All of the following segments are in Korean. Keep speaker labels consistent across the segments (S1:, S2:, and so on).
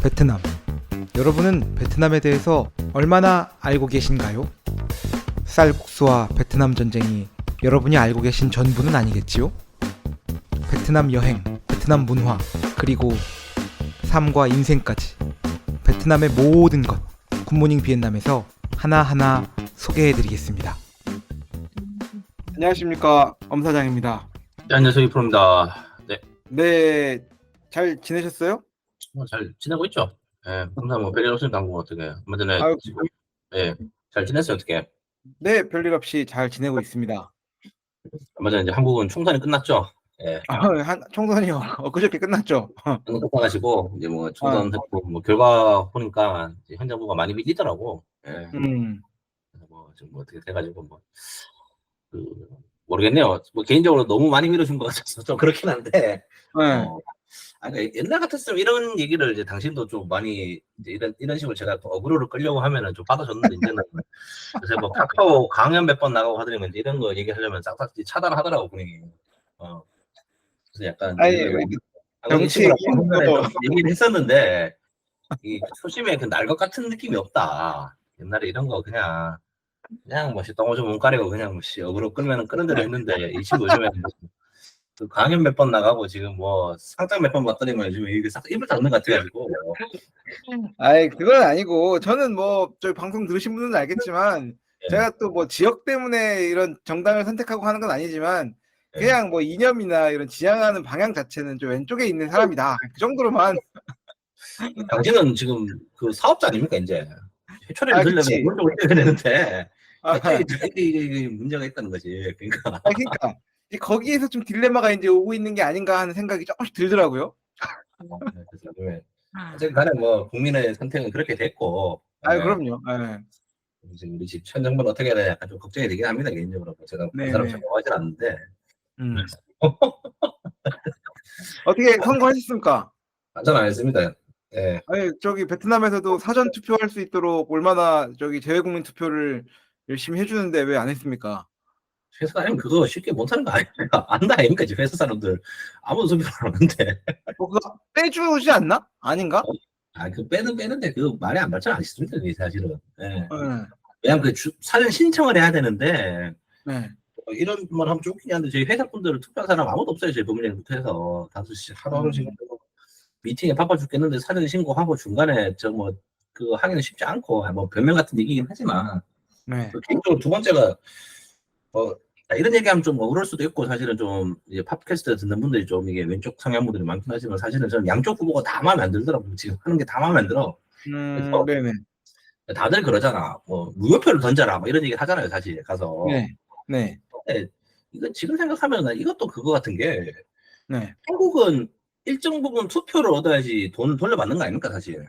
S1: 베트남. 여러분은 베트남에 대해서 얼마나 알고 계신가요? 쌀국수와 베트남 전쟁이 여러분이 알고 계신 전부는 아니겠지요? 베트남 여행, 베트남 문화, 그리고 삶과 인생까지 베트남의 모든 것 굿모닝 비엔남에서 하나하나 소개해드리겠습니다. 안녕하십니까, 엄사장입니다.
S2: 네, 안녕하세요, 이프로입니다. 네,
S1: 네, 잘 지내셨어요?
S2: 잘 지내고 있죠? 예, 항상 뭐 별일 없으니까 한국 어떻게 얼마 전에
S1: 아유,
S2: 지금 잘 지냈어요, 어떻게?
S1: 네, 별일 없이 잘 지내고 있습니다.
S2: 얼마 전에 이제 한국은 총선이 끝났죠? 예,
S1: 총선이요. 엊그저께 끝났죠.
S2: 끝나가지고 이제 뭐
S1: 아,
S2: 총선 했고 뭐 결과 보니까 이제 현 정부가 많이 밀리더라고. 예,
S1: 음,
S2: 그래서 뭐 좀 뭐 어떻게 돼가지고 뭐 그 모르겠네요. 뭐 개인적으로 너무 많이 밀어준 것 같아서 좀 그렇긴 한데.
S1: 네.
S2: 아니, 옛날 같았으면 이런 얘기를 이제 당신도 좀 많이 이제 이런 식으로 제가 또 어그로를 끌려고 하면은 좀 받아줬는데 이제는 그래서 뭐 카카오 강연 몇 번 나가고 하더니만 이제 이런 거 얘기하려면 싹싹 차단하더라고 분위기. 그래서 약간
S1: 아니,
S2: 예전에 뭐 한국인
S1: 정치
S2: 친구랑
S1: 얘기는
S2: 한번에
S1: 또,
S2: 좀 얘기를 했었는데 이 초심에 그 날 것 같은 느낌이 없다. 옛날에 이런 거 그냥 뭐 똥오줌 못 가리고 그냥 뭐 어그로 끌면은 끄는 대로 했는데 이 친구 요즘에 그 강연 몇 번 나가고 지금 뭐 상장 몇 번 봤더니만 지금 이게 싹 입을 닫는 것 같아가지고.
S1: 아이, 그건 아니고, 저는 뭐, 저희 방송 들으신 분은 알겠지만,
S2: 예,
S1: 제가 또 뭐 지역 때문에 이런 정당을 선택하고 하는 건 아니지만,
S2: 예.
S1: 그냥 뭐 이념이나 이런 지향하는 방향 자체는 좀 왼쪽에 있는 사람이다. 그 정도로만.
S2: 당신은 지금 그 사업자 아닙니까 이제 회초리를
S1: 아,
S2: 들려면
S1: 그치.
S2: 오른쪽을 때려야 되는데
S1: 아,
S2: 이게 문제가 있다는 거지. 그러니까
S1: 그러니까. 거기에서 좀 딜레마가 이제 오고 있는 게 아닌가 하는 생각이 조금씩 들더라고요.
S2: 그래서 요즘에 어쨌든 간에 뭐 국민의 선택은 그렇게 됐고.
S1: 아, 그럼요. 예.
S2: 이제 우리 집 현 정부는 어떻게 해야 되나 약간 좀 걱정이 되긴 합니다 개인적으로. 제가 그 사람
S1: 네네.
S2: 좋아하진 않는데.
S1: 음. 어떻게 선거하셨습니까?
S2: 안전 안 했습니다. 예.
S1: 아니, 저기 베트남에서도 사전 투표할 수 있도록 얼마나 저기 재외국민 투표를 열심히 해주는데 왜 안 했습니까?
S2: 회사 다니면 그거 쉽게 못하는 거 아닙니까? 안다 아닙니까 지금 회사 사람들 아무도 소비를 안 하는데.
S1: 그거 빼주지 않나? 아닌가?
S2: 그 빼는데 그 말이 안 발전 안 했습니다 사실은. 예.
S1: 네.
S2: 왜냐면 그 사전 신청을 해야 되는데
S1: 네.
S2: 이런 말 하면 좀 웃기긴 한데 저희 회사 분들은 투표한 사람 아무도 없어요. 저희 법무장부터 해서 5시 하루하루씩
S1: 음.
S2: 미팅에 바빠 죽겠는데 사전 신고하고 중간에 저 뭐 그거 하기는 쉽지 않고 뭐 변명 같은 얘기긴 하지만
S1: 네.
S2: 개인적으로 두 번째가 이런 얘기하면 좀 억울할 수도 있고 사실은 좀 이제 팟캐스트 듣는 분들이 좀 이게 왼쪽 성향 분들이 많긴 하지만 사실은 저는 양쪽 후보가 다 마음에 안 들더라고. 지금 하는 게 다 마음에 안 들어. 그래서
S1: 네네.
S2: 다들 그러잖아. 뭐 무효표를 던져라. 뭐 이런 얘기 하잖아요. 사실 가서.
S1: 네. 네.
S2: 근데 이거 지금 생각하면 이것도 그거 같은 게
S1: 네.
S2: 한국은 일정 부분 투표를 얻어야지 돈을 돌려받는 거 아닙니까 사실.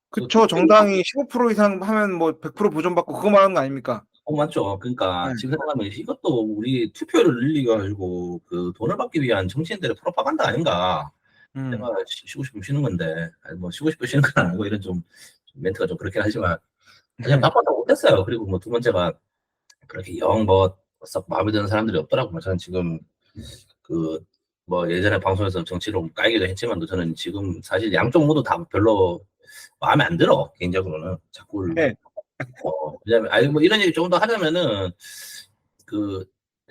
S2: 그
S1: 그쵸.
S2: 투표
S1: 정당이 15% 이상 하면 뭐 100% 보전받고 그거 말하는 거 아닙니까?
S2: 맞죠.
S1: 네.
S2: 그러니까 지금 생각하면 이것도 우리 투표를 늘리게 가지고 그 돈을 받기 위한 정치인들의 프로파간다 아닌가. 내가
S1: 음.
S2: 쉬고 싶으면 쉬는 건데 아니 뭐 쉬고 싶어 쉬는 건 아니고 이런 좀 멘트가 좀 그렇긴 하지만 그냥 바빠서 못했어요. 그리고 뭐 두 번째가 그렇게 썩 마음에 드는 사람들이 없더라고요. 저는 지금 그 뭐 예전에 방송에서 정치로 깔기도 했지만도 저는 지금 사실 양쪽 모두 다 별로 마음에 안 들어 개인적으로는 자꾸.
S1: 네.
S2: 왜냐면 아니 뭐 이런 얘기 조금 더 하자면은 그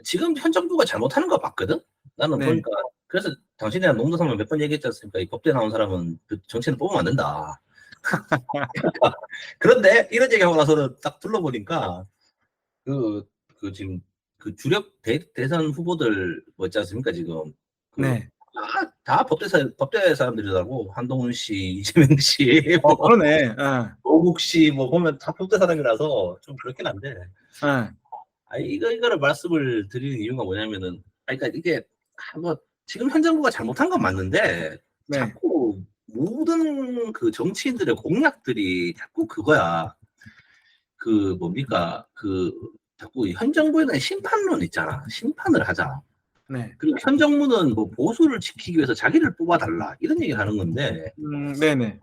S2: 지금 현 정부가 잘못하는 거 봤거든. 나는
S1: 네.
S2: 보니까 그래서 당신이랑 농도성을 몇 번 얘기했지 않습니까? 이 법대 나온 사람은 그 정치는 뽑으면 안 된다. 그런데 이런 얘기하고 나서는 딱 둘러보니까 그, 지금 그 주력 대선 후보들 뭐 있지 않습니까? 지금 그
S1: 네.
S2: 다 법대 사람들이라고. 한동훈 씨, 이재명 씨, 뭐
S1: 그러네. 예.
S2: 조국 씨, 뭐 보면 다 법대 사람이라서 좀 그렇긴 한데.
S1: 예.
S2: 이거를 말씀을 드리는 이유가 뭐냐면은, 그러니까 이게, 뭐, 지금 현 정부가 잘못한 건 맞는데,
S1: 네.
S2: 자꾸 모든 그 정치인들의 공약들이 자꾸 그거야. 그 뭡니까? 자꾸 현 정부에 대한 심판론 있잖아. 심판을 하자.
S1: 네.
S2: 그리고 현 정부는 뭐 보수를 지키기 위해서 자기를 뽑아달라. 이런 얘기를 하는 건데,
S1: 네네.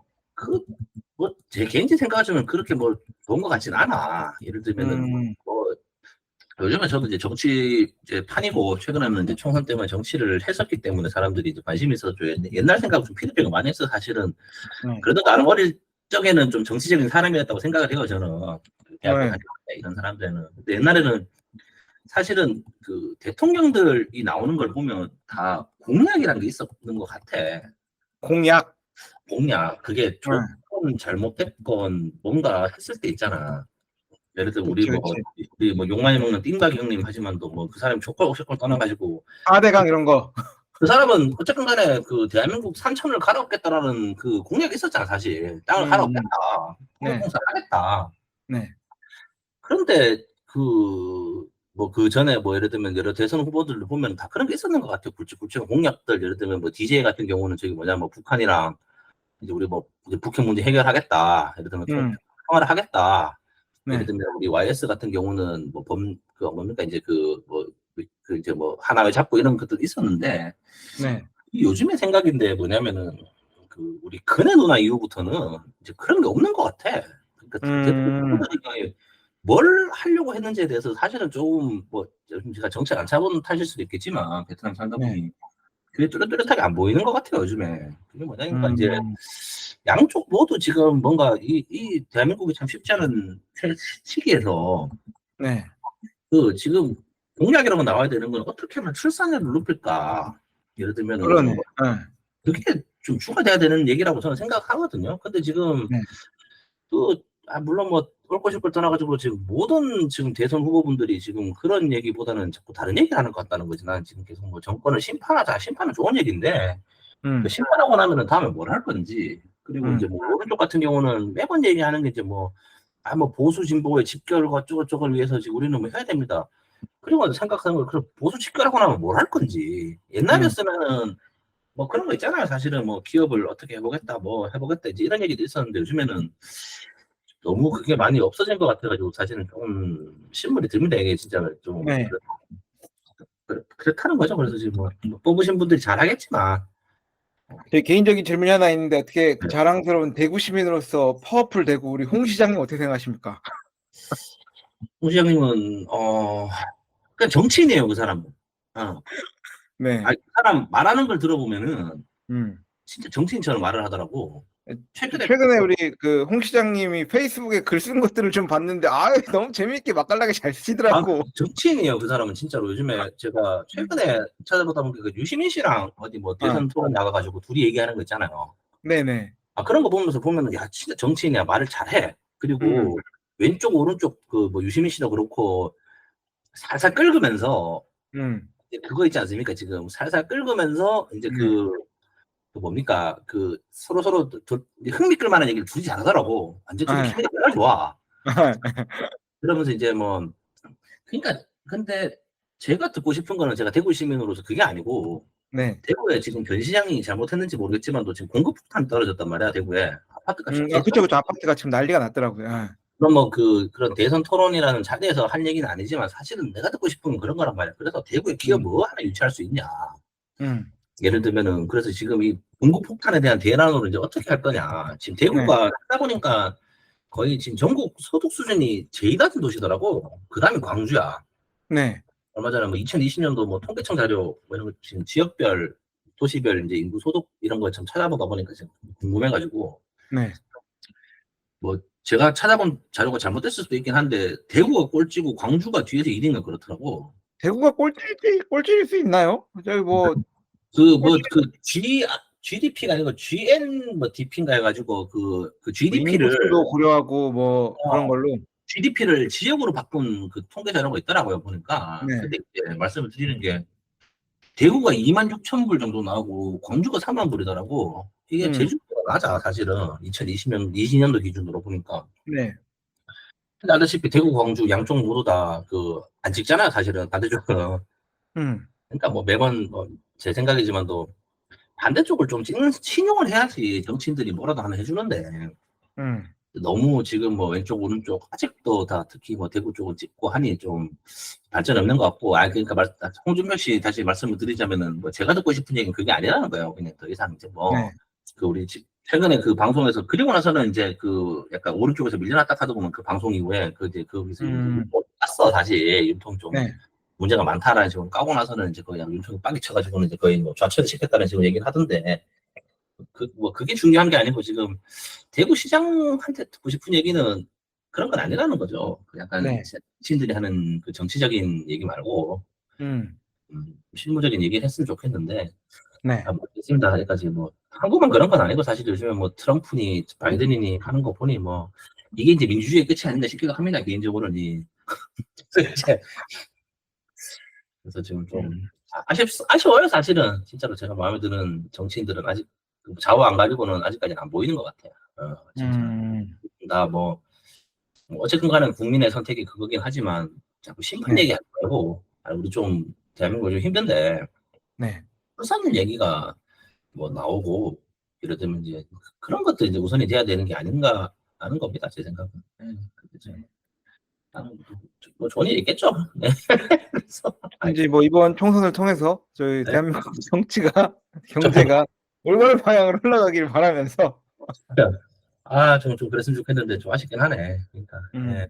S2: 제 개인적인 생각하자면 그렇게 뭐 좋은 것 같진 않아. 예를 들면은,
S1: 음.
S2: 뭐, 요즘에 저도 이제 정치 이제 판이고 최근에는 이제 총선 때문에 정치를 했었기 때문에 사람들이 이제 관심이 있어서 옛날 생각 좀 피드백을 많이 했어 사실은.
S1: 네.
S2: 그래도 나름 어릴 적에는 좀 정치적인 사람이었다고 생각을 해요 저는. 대학교
S1: 네.
S2: 다닐 때 이런 사람들은. 근데 옛날에는 사실은 그 대통령들이 나오는 걸 보면 다 공약이라는 게 있었는 것 같아.
S1: 공약.
S2: 공약. 그게
S1: 네.
S2: 좋건 잘못됐건 뭔가 했을 때 있잖아. 예를 들어
S1: 그치, 그치.
S2: 우리 뭐 욕 많이 먹는 띵박 형님 하지만도 뭐 그 사람이 족발옥색걸 떠나가지고
S1: 4대강 이런 거.
S2: 그 사람은 어쨌든 간에 그 대한민국 산천을 갈아엎겠다라는 그 공약이 있었잖아 사실. 땅을
S1: 음.
S2: 갈아엎겠다.
S1: 네.
S2: 통일공사를 하겠다.
S1: 네.
S2: 그런데 그 뭐 그 전에 뭐 예를 들면 여러 대선 후보들을 보면 다 그런 게 있었는 것 같아요. 굵직굵직한 공약들. 예를 들면 뭐 DJ 같은 경우는 저기 뭐냐 뭐 북한이랑 이제 우리 뭐 이제 북핵 문제 해결하겠다. 예를 들면
S1: 음.
S2: 통화를 하겠다. 예를
S1: 네.
S2: 들면 우리 YS 같은 경우는 뭐 그 뭡니까 이제 그 이제 뭐 하나를 잡고 이런 것도 있었는데
S1: 네.
S2: 요즘의 생각인데 뭐냐면은 그 우리 근해 누나 이후부터는 이제 그런 게 없는 것 같아. 그러니까
S1: 음.
S2: 대통령들이 뭘 하려고 했는지에 대해서 사실은 조금 뭐 제가 정책 안 차본 탓일 수도 있겠지만 베트남 살다
S1: 네.
S2: 보니 그게 뚜렷뚜렷하게 안 보이는 것 같아요 요즘에. 그게 뭐냐니까 이제
S1: 음.
S2: 양쪽 모두 지금 뭔가 이 대한민국이 참 쉽지 않은 시기에서
S1: 네.
S2: 그 지금 공약이라고 나와야 되는 건 어떻게 하면 출산율을 높일까? 예를
S1: 그러네.
S2: 들면은
S1: 네.
S2: 그게 좀 주가 돼야 되는 얘기라고 저는 생각하거든요. 근데 지금
S1: 네.
S2: 또 물론 뭐 옳고 싶을 떠나가지고 지금 모든 지금 대선 후보분들이 지금 그런 얘기보다는 자꾸 다른 얘기를 하는 것 같다는 거지. 나는 지금 계속 뭐 정권을 심판하자. 심판은 좋은 얘기인데 그
S1: 음.
S2: 심판하고 나면은 다음에 뭘 할 건지. 그리고 이제 뭐 오른쪽 같은 경우는 매번 얘기하는 게 이제 뭐 보수 진보의 집결과 어쩌고저쩌고를 위해서 지금 우리는 뭐 해야 됩니다. 그리고 생각하는 걸 그럼 보수 집결하고 나면 뭘 할 건지.
S1: 음.
S2: 옛날이었으면은 뭐 그런 거 있잖아요. 사실은 뭐 기업을 어떻게 해보겠다, 뭐 해보겠다 이제 이런 얘기도 있었는데 요즘에는 너무 그게 많이 없어진 것 같아가지고 사실은 좀 신물이 듭니다. 이게 진짜 좀
S1: 네.
S2: 그렇다는 거죠. 그래서 지금 뭐 뽑으신 분들이 잘하겠지만
S1: 제 개인적인 질문이 하나 있는데 어떻게
S2: 네.
S1: 자랑스러운 대구 시민으로서 파워풀 대구 우리 홍 시장님 어떻게 생각하십니까?
S2: 홍 시장님은 그냥 정치인이에요. 그 사람은. 어.
S1: 네.
S2: 그 사람 말하는 걸 들어보면은
S1: 음.
S2: 진짜 정치인처럼 말을 하더라고. 최근에
S1: 최근에 우리 그 홍 시장님이 페이스북에 글 쓴 것들을 좀 봤는데 너무 재미있게 맛깔나게 잘 쓰시더라고.
S2: 정치인이에요. 그 사람은 진짜로. 요즘에 제가 최근에 찾아보다 보니까 그 유시민 씨랑 어디 뭐
S1: 어.
S2: 대선 토론 나가가지고 둘이 얘기하는 거 있잖아요.
S1: 네네.
S2: 그런 거 보면은 야 진짜 정치인이야. 말을 잘해.
S1: 음.
S2: 그리고 왼쪽 오른쪽 그 뭐 유시민 씨도 그렇고 살살 긁으면서
S1: 음.
S2: 이제 그거 있지 않습니까? 지금 살살 긁으면서 이제
S1: 네.
S2: 그 뭡니까? 그 서로 흥미끌 만한 얘기를 둘이 잘하더라고. 완전 둘이
S1: 아.
S2: 케미가 정말 좋아. 그러면서 이제 뭐 그러니까 근데 제가 듣고 싶은 거는 제가 대구 시민으로서 그게 아니고
S1: 네.
S2: 대구에 지금 변 시장이 잘못했는지 모르겠지만도 지금 공급 폭탄이 떨어졌단 말이야 대구에. 아파트가 지금
S1: 그쵸,
S2: 개쩔어.
S1: 그쵸. 아파트가 지금 난리가 났더라고요.
S2: 그럼 뭐 그런 대선 토론이라는 자리에서 할 얘기는 아니지만 사실은 내가 듣고 싶은 건 그런 거란 말이야. 그래서 대구에 기업
S1: 음.
S2: 뭐 하나 유치할 수 있냐.
S1: 음.
S2: 예를 들면은 그래서 지금 이 공급 폭탄에 대한 대란으로 이제 어떻게 할 거냐. 지금
S1: 네.
S2: 대구가 하다 보니까 거의 지금 전국 소득 수준이 제일 낮은 도시더라고. 그다음에 광주야.
S1: 네.
S2: 얼마 전에 뭐 2020년도 뭐 통계청 자료 뭐 이런 거 지금 지역별 도시별 이제 인구 소득 이런 거 좀 찾아보다 보니까 지금 궁금해가지고
S1: 네.
S2: 뭐 제가 찾아본 자료가 잘못됐을 수도 있긴 한데 대구가 꼴찌고 광주가 뒤에서 1위인가 그렇더라고.
S1: 대구가 꼴찌일 수 있나요? 저기 뭐 꼴찌
S2: GDP가 아니고 GN 뭐 DP인가 해가지고 그
S1: 뭐
S2: GDP를
S1: 인구수도 고려하고 뭐 그런 걸로.
S2: GDP를 지역으로 바꾼 그 통계 자료가 있더라고요 보니까.
S1: 네.
S2: 근데 이제 말씀을 드리는 게 대구가 2만 6천 불 정도 나오고 광주가 4만 불이더라고. 이게
S1: 음.
S2: 제주도가 낮아 사실은 2020년도 기준으로 보니까.
S1: 네.
S2: 근데 알다시피 대구 광주 양쪽 모두 다 안 찍잖아요 사실은 반대쪽은.
S1: 음.
S2: 그러니까 뭐 매번 제 생각이지만도 반대쪽을 좀 찍는 신용을 해야지 정치인들이 뭐라도 하나 해주는데
S1: 음.
S2: 너무 지금 뭐 왼쪽 오른쪽 아직도 다 특히 뭐 대구 쪽은 찍고 하니 좀 발전 없는 것 같고 그러니까 홍준표 씨 다시 말씀을 드리자면은 뭐 제가 듣고 싶은 얘기는 그게 아니라는 거예요. 그냥 더 이상 이제
S1: 네.
S2: 우리 최근에 그 방송에서 그리고 나서는 이제 그 약간 오른쪽에서 밀려났다 하다 보면 그 방송 이후에 그 이제 거기서
S1: 음.
S2: 깠어 다시 윤통 좀
S1: 네.
S2: 문제가 많다라는 식으로 까고 나서는 이제 거의 윤통이 빵이 쳐가지고는 이제 거의 뭐 좌천을 시켰다는 식으로 얘기를 하던데 뭐 그게 중요한 게 아니고 지금 대구 시장한테 듣고 싶은 얘기는 그런 건 아니라는 거죠. 그 약간
S1: 네.
S2: 신들이 하는 그 정치적인 얘기 말고
S1: 음.
S2: 실무적인 얘기를 했으면 좋겠는데
S1: 네.
S2: 모르겠습니다. 여기까지 뭐 한국만 그런 건 아니고 사실 요즘에 뭐 트럼프니 바이든이니 하는 거 보니 뭐 이게 이제 민주주의의 끝이 아닌가 싶기도 합니다. 개인적으로는 그래서 지금 좀
S1: 음.
S2: 아쉬워요 사실은. 진짜로 제가 마음에 드는 정치인들은 아직 그 좌우 안 가리고는 아직까지는 안 보이는 것 같아요. 진짜
S1: 음.
S2: 다뭐 어쨌든 간에 국민의 선택이 그거긴 하지만 자꾸 심판
S1: 네.
S2: 얘기하지 말고 우리 좀 대한민국 좀 힘든데
S1: 네.
S2: 불쌍한 얘기가 뭐 나오고 이러면 이제 그런 것도 이제 우선이 돼야 되는 게 아닌가 하는 겁니다. 제 생각은. 그렇죠. 뭐 좋은 일 있겠죠. 네. 그래서
S1: 이제 뭐 이번 총선을 통해서 저희
S2: 네.
S1: 대한민국 정치가 경제가 올바른 방향으로 흘러가기를 바라면서
S2: 좀 그랬으면 좋겠는데 좀 아쉽긴 하네. 그러니까 예.
S1: 음.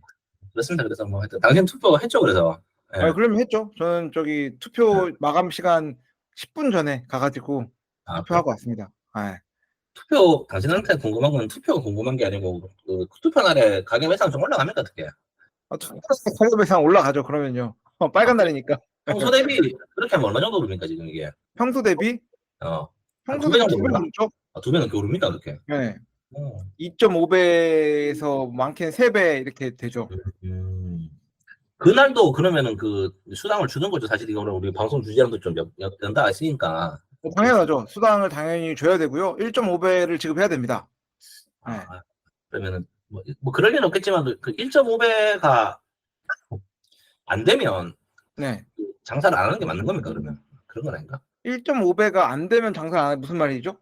S2: 그렇습니다. 그래서 뭐 하여튼 당신 투표 했죠. 그래서 예.
S1: 그러면 했죠. 저는 저기
S2: 예.
S1: 투표 마감 시간 10분 전에 가 가지고
S2: 그래요?
S1: 투표하고 왔습니다. 예.
S2: 투표 당신한테 궁금한 건 투표가 궁금한 게 아니고 그 투표 날에 가격 예상 좀 올라갑니까 어떻게?
S1: 투표 가격 상 올라가죠 그러면요. 빨간
S2: 그래?
S1: 날이니까.
S2: 평소 대비 그렇게 하면 얼마 정도 오릅니까 지금 이게?
S1: 평소 대비
S2: 어. 한
S1: 평소
S2: 두 배
S1: 대비
S2: 정도
S1: 2배
S2: 오르나?
S1: 오르죠.
S2: 2배 넘게 오릅니까 그렇게?
S1: 네.
S2: 어.
S1: 2.5배에서 많게는 3배 이렇게 되죠.
S2: 음. 그날도 그러면은 그 수당을 주는 거죠. 사실 이거는 우리 방송 주제랑도 좀 연다 했으니까.
S1: 당연하죠. 수당을 당연히 줘야 되고요. 1.5배를 지급해야 됩니다. 네.
S2: 그러면은 뭐 그럴 리는 없겠지만 그 1.5배가 안 되면
S1: 네.
S2: 장사를 안 하는 게 맞는 겁니까 그러면? 그런 건 아닌가?
S1: 1.5배가 안 되면 장사 안 해 무슨 말이죠?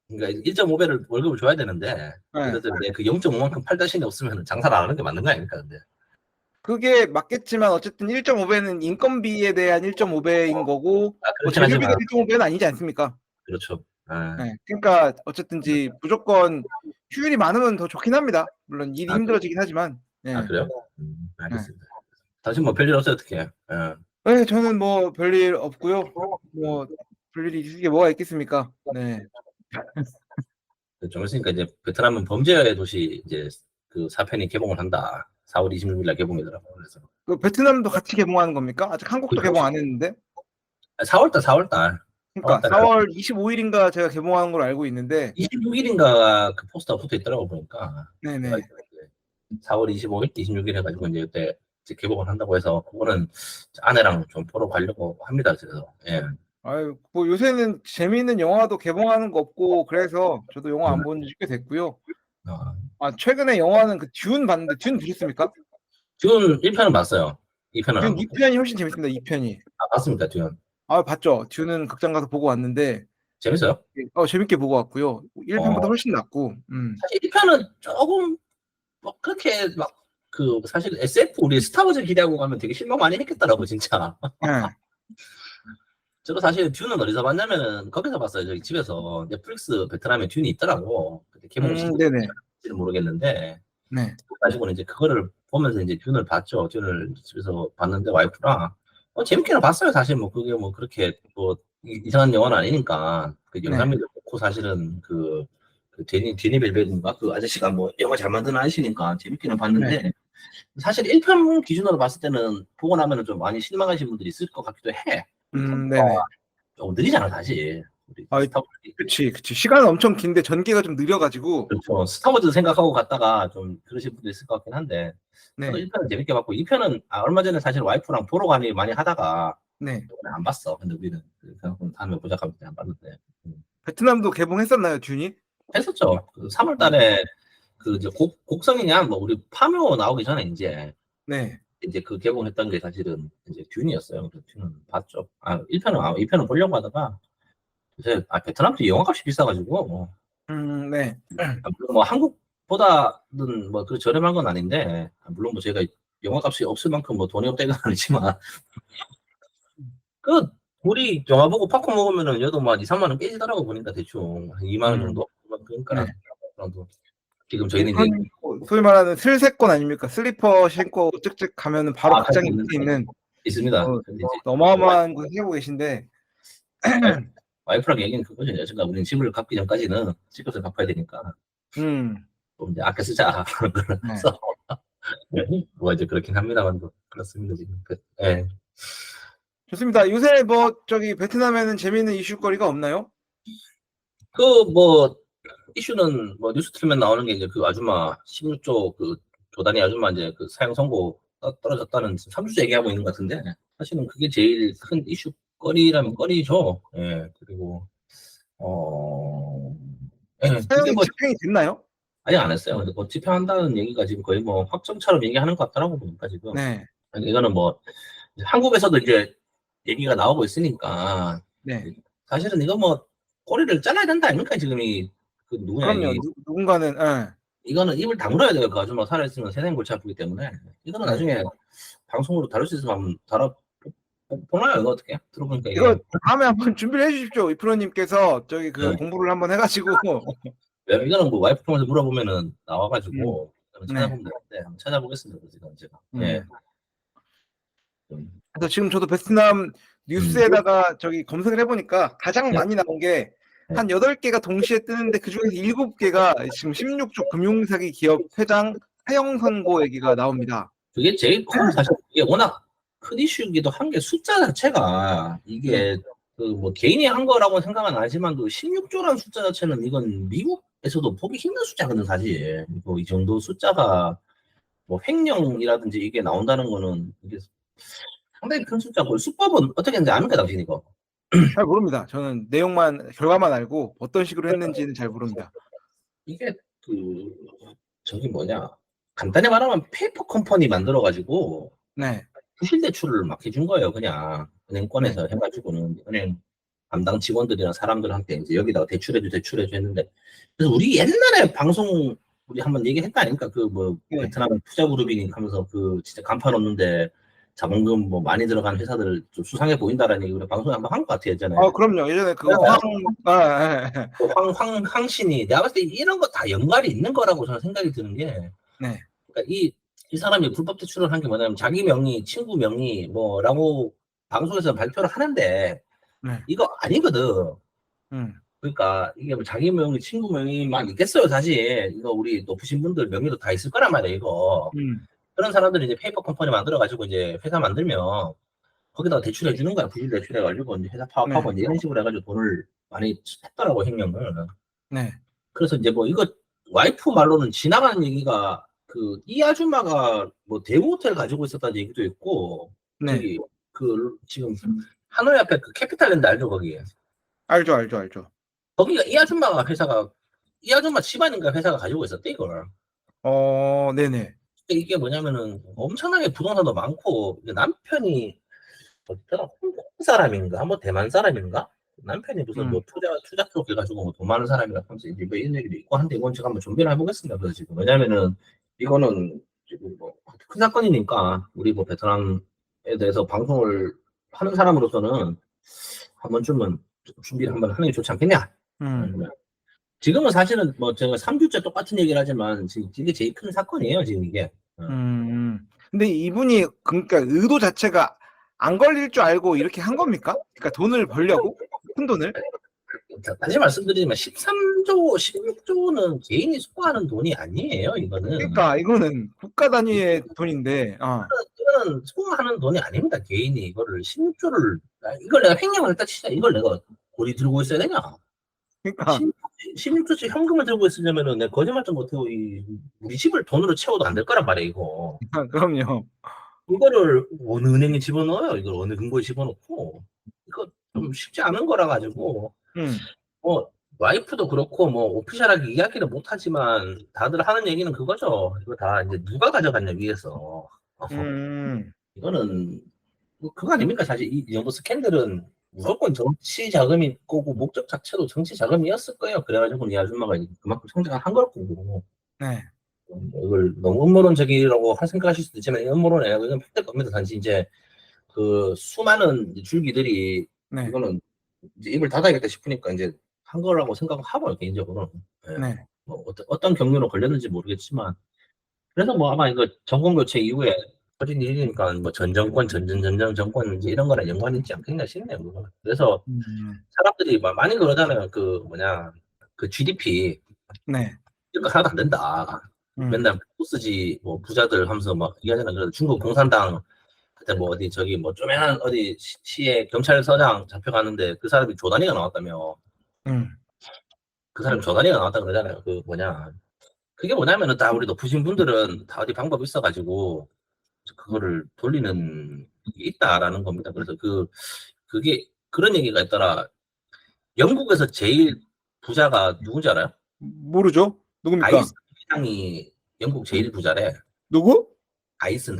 S2: 그러니까 1.5배를 월급을 줘야 되는데
S1: 네.
S2: 예를 들어 그 0.5만큼 팔 자신이 없으면 장사를 안 하는 게 맞는 거 아닙니까 근데?
S1: 그게 맞겠지만 어쨌든 1.5배는 인건비에 대한 1.5배인 거고 뭐
S2: 그렇긴
S1: 재료비가
S2: 하지만
S1: 1.5배는 아니지 않습니까?
S2: 그렇죠.
S1: 네. 그러니까 어쨌든지 무조건 휴일이 많으면 더 좋긴 합니다. 물론 일이
S2: 그래요?
S1: 힘들어지긴 하지만. 네.
S2: 그래요?
S1: 네.
S2: 알겠습니다. 당신 뭐 별일 없어요 어떻게?
S1: 네, 저는 뭐 별일 없고요. 뭐 별일이 있을 게 뭐가 있겠습니까? 네.
S2: 좀 있으니까 이제 베트남은 범죄의 도시 이제 그 4편이 개봉을 한다. 4월 26일 날 개봉이더라고. 그래서
S1: 그 베트남도 같이 개봉하는 겁니까? 아직 한국도 개봉 안 했는데.
S2: 4월달 4월달
S1: 그러니까
S2: 4월달에
S1: 4월 25일인가 제가 개봉하는 걸로 알고 있는데.
S2: 26일인가 그 포스터가 붙어 있더라고 보니까.
S1: 네네.
S2: 그래가지고 이제 4월 25일, 26일 해가지고 이제 그때 이제 개봉을 한다고 해서 그거는 아내랑 좀 보러 가려고 합니다. 그래서 예.
S1: 아유, 뭐 요새는 재미있는 영화도 개봉하는 거 없고 그래서 저도 영화 안 본 지 꽤 됐고요.
S2: 어,
S1: 최근에 영화는 그 듄 봤는데 듄 보셨습니까?
S2: 듀는 1편은 봤어요. 2편은
S1: 듄
S2: 안 봤고.
S1: 2편이 훨씬 재밌습니다. 2편이.
S2: 봤습니까, 듀는?
S1: 봤죠. 듄은 극장 가서 보고 왔는데
S2: 재밌어요?
S1: 재밌게 보고 왔고요. 1편보다
S2: 어,
S1: 훨씬 낫고.
S2: 사실 1편은 조금 뭐 그렇게 막 그 사실 SF 우리 스타워즈 기대하고 가면 되게 실망 많이 했겠더라고 진짜.
S1: 네.
S2: 저도 사실 듀는 어디서 봤냐면은 거기서 봤어요. 저기 집에서 넷플릭스 베트남에 듀이 있더라고. 그때 개봉
S1: 네네.
S2: 시기인지는 모르겠는데
S1: 네.
S2: 가지고는 이제 그거를 보면서 이제 듀을 봤죠. 듀을 집에서 봤는데 와이프랑 재밌게는 봤어요. 사실 뭐 그게 뭐 그렇게 뭐 이상한 영화는 아니니까 그
S1: 네.
S2: 영상미도 좋고 사실은 그 데니 벨벳인가 그 아저씨가 뭐 영화 잘 만드는 아저씨니까 재밌게는
S1: 네.
S2: 봤는데 사실 1편 기준으로 봤을 때는 보고 나면은 좀 많이 실망하신 분들이 있을 것 같기도 해.
S1: 네네.
S2: 조금 느리잖아 사실. 우리
S1: 아,
S2: 스타워즈
S1: 그치, 그치. 시간은 엄청 긴데 전개가 좀 느려가지고.
S2: 그렇죠. 스타워즈 생각하고 갔다가 좀 그러실 분도 있을 것 같긴 한데 저도
S1: 네.
S2: 1편은 재밌게 봤고 2편은 얼마 전에 사실 와이프랑 보러 가니 많이 하다가
S1: 네.
S2: 안 봤어. 근데 우리는 그냥 다음에 보자 하면서 안 봤는데
S1: 베트남도 개봉했었나요, 듄이?
S2: 했었죠. 그 3월
S1: 음.
S2: 달에 그 이제 곡성이냐 뭐 우리 파묘 나오기 전에
S1: 네.
S2: 이제 그 개봉했던 게 사실은 이제 듄이었어요. 그래서 듄은 봤죠. 1편은 보려고 하다가 이제 베트남도 영화값이 비싸가지고
S1: 네.
S2: 물론 뭐 한국보다는 뭐 그 저렴한 건 아닌데 물론 뭐 제가 영화값이 없을 만큼 뭐 돈이 없다는 건 아니지만 그 우리 영화 보고 팝콘 먹으면은 얘도 막 2, 3만 원 깨지더라고 보니까 대충 한 2만 원
S1: 음.
S2: 정도
S1: 네.
S2: 그러니까 정도 지금 저희는 이제
S1: 소위 말하는 슬세권 아닙니까? 슬리퍼 신고 쓱쓱 가면은 바로 극장이 밑에 있는
S2: 있습니다.
S1: 근데 이제 어마어마한 곳을 하고 계신데
S2: 와이프랑 얘기는 그거죠. 여자가 우리는 집을 갚기 전까지는 집값을 갚아야 되니까 좀 이제 아껴 쓰자. 그래서 뭐 이제 그렇긴 합니다만 뭐 그렇습니다 지금. 예.
S1: 좋습니다. 요새 뭐 저기 베트남에는 재미있는 이슈거리가 없나요?
S2: 그 뭐 이슈는 뭐 뉴스 틀면 나오는 게 이제 그 아줌마 16조 그 조단위 아줌마 이제 그 사형 선고 떨어졌다는 3주째 얘기하고 있는 것 같은데 사실은 그게 제일 큰 이슈거리라면 거리죠. 예. 그리고 예. 그게
S1: 사형이
S2: 뭐
S1: 집행이 됐나요?
S2: 아니 안 했어요. 근데 뭐 집행한다는 얘기가 지금 거의 뭐 확정처럼 얘기하는 것 같더라고 보니까 지금.
S1: 네.
S2: 아니, 이거는 뭐 한국에서도 이제 얘기가 나오고 있으니까
S1: 네.
S2: 사실은 이거 뭐 꼬리를 잘라야 된다 아닙니까 지금 이그 누구냐
S1: 그럼요.
S2: 이
S1: 누군가는
S2: 이거는 입을 다물어야 돼요. 그 아줌마 살아있으면 세상 골치 아프기 때문에 이거는
S1: 네.
S2: 나중에 방송으로 다룰 수 있으면 한번 보나요 이거 어떻게 들어보니까
S1: 이거
S2: 이게
S1: 다음에 한번 준비를 해주십시오. 이프로님께서 저기 그
S2: 네.
S1: 공부를 한번 해가지고
S2: 이거는 뭐 와이프 통해서 물어보면은 나와가지고
S1: 네.
S2: 찾아보면 되는데 한번 찾아보겠습니다. 지금 제가 예.
S1: 그래서 지금 저도 베트남 뉴스에다가 저기 검색을 해보니까 가장
S2: 네.
S1: 많이 나온 게
S2: 네.
S1: 한 8개가 동시에 뜨는데 그중에서 7개가 지금 16조 금융사기 기업 회장 사형 선고 얘기가 나옵니다.
S2: 그게 제일 커요. 사실 이게 워낙 큰 이슈이기도 한 게 숫자 자체가 이게 그 뭐 개인이 한 거라고 생각은 안 하지만도 16조라는 숫자 자체는 이건 미국에서도 보기 힘든 숫자거든 사실. 뭐 이 정도 숫자가 뭐 횡령이라든지 이게 나온다는 거는 이게 상당히 큰 숫자고 수법은 어떻게 했는지 아는가 당신 이거?
S1: 잘 모릅니다. 저는 내용만 결과만 알고 어떤 식으로 했는지는 잘 모릅니다.
S2: 이게 그 저기 뭐냐 간단히 말하면 페이퍼 컴퍼니 만들어 가지고
S1: 네.
S2: 부실 대출을 막 해준 거예요. 그냥 은행권에서 해가지고는 은행 담당 직원들이나 사람들한테 이제 여기다가 대출해줘 했는데 그래서 우리 옛날에 방송 우리 한번 얘기했다 아닙니까? 그 뭐 베트남 투자 그룹이 하면서 그 진짜 간판 없는데 자본금 뭐 많이 들어간 회사들 좀 수상해 보인다라는 얘기 우리 방송에 한번 한 것 같아요 예전에.
S1: 그럼요. 예전에 그거
S2: 황신이 내가 봤을 때 이런 거 다 연관이 있는 거라고 저는 생각이 드는 게 그러니까 이 사람이 불법 대출을 한 게 뭐냐면 자기 명의, 친구 명의 뭐라고 방송에서 발표를 하는데 이거 아니거든. 그러니까 이게 뭐 자기 명의, 친구 명의만 있겠어요, 사실. 이거 우리 높으신 분들 명의도 다 있을 거란 말이에요, 이거. 그런 사람들이 이제 페이퍼 컴퍼니 만들어가지고 이제 회사 만들면 거기다가 대출해 주는 거야. 부실 대출해가지고 이제 회사 파업하고 이제 이런 식으로 해가지고 돈을 많이 했더라고, 횡령을. 그래서 이제 뭐 이거 와이프 말로는 지나가는 얘기가 그 이 아줌마가 뭐 대우호텔 가지고 있었다는 얘기도 있고 저기 그 지금 하노이 앞에 그 캐피탈랜드 알죠 거기?
S1: 알죠.
S2: 거기가 이 아줌마가 회사가 이 아줌마 집안인가 회사가 가지고 있었대 이걸.
S1: 네네.
S2: 이게 뭐냐면은 엄청나게 부동산도 많고 이게 남편이 어디더라 홍콩 사람인가 뭐 대만 사람인가 남편이 무슨 뭐 투자 쪽 해가지고 뭐 돈 많은 사람이라 하면서 이제 뭐 이런 얘기도 있고 한데 이건 제가 한번 준비를 해보겠습니다. 그래서 지금 왜냐면은 이거는 지금 뭐 큰 사건이니까 우리 뭐 베트남에 대해서 방송을 하는 사람으로서는 한 번쯤은 준비를 한번 하는 게 좋지 않겠냐. 지금은 사실은 뭐 제가 3주째 똑같은 얘기를 하지만 지금 이게 제일 큰 사건이에요 지금 이게.
S1: 근데 이분이 그러니까 의도 자체가 안 걸릴 줄 알고 이렇게 한 겁니까? 그러니까 돈을 벌려고? 큰 돈을?
S2: 다시 말씀드리지만 13조, 16조는 개인이 소화하는 돈이 아니에요. 이거는.
S1: 그러니까 이거는 국가 단위의 돈인데.
S2: 이거는 소화하는 돈이 아닙니다. 개인이 이거를 16조를 이걸 내가 횡령을 했다 치자 이걸 내가 고리 들고 있어야 되냐?
S1: 그러니까
S2: 16조치 현금을 들고 있으려면은 내가 거짓말 좀 못하고 우리 집을 돈으로 채워도 안 될 거란 말이야 이거.
S1: 그럼요.
S2: 이거를 어느 은행에 집어넣어요? 이걸 어느 금고에 집어넣고 이거 좀 쉽지 않은 거라 가지고 뭐 와이프도 그렇고 뭐 오피셜하게 이야기를 못하지만 다들 하는 얘기는 그거죠. 이거 다 이제 누가 가져갔냐 위에서. 이거는 뭐 그거 아닙니까? 사실 이 정도 스캔들은 무조건 정치 자금이 거고 목적 자체도 정치 자금이었을 거예요. 그래가지고 이 아줌마가 그만큼 성장을 한 걸 거고. 이걸 너무 음모론적이라고 생각하실 수도 있지만 음모론이 아니고 이건 팩트 겁니다. 단지 이제 그 수많은 줄기들이 이거는 이제 입을 닫아야겠다 싶으니까 이제 한 거라고 생각을 하고요 개인적으로는. 뭐 어떤 경로로 걸렸는지 모르겠지만 그래서 뭐 아마 이거 정권 교체 이후에 터진 일이니까 뭐 전 정권, 전전 정권 이제 이런 거랑 연관이 있지 않겠냐 싶네요. 그거는. 그래서 사람들이 막 많이 그러잖아요. 그 뭐냐 그 GDP
S1: 네.
S2: 이거 하나도 안 된다. 맨날 포스지 뭐 부자들 하면서 막 얘기하잖아요. 그래서 중국 공산당 그때 뭐 어디 저기 뭐 쪼매난 어디 시에 경찰서장 잡혀가는데 그 사람이 조단위가 나왔다며. 그 사람이 조단위가 나왔다 그러잖아요. 그 뭐냐 그게 뭐냐면은 다 우리 높으신 분들은 다 어디 방법이 있어가지고 그거를 돌리는 게 있다라는 겁니다. 그래서 그게 그런 얘기가 있더라. 영국에서 제일 부자가 누군지 알아요?
S1: 모르죠? 누굽니까?
S2: 다이슨 회장이 영국 제일 부자래.
S1: 누구?
S2: 다이슨.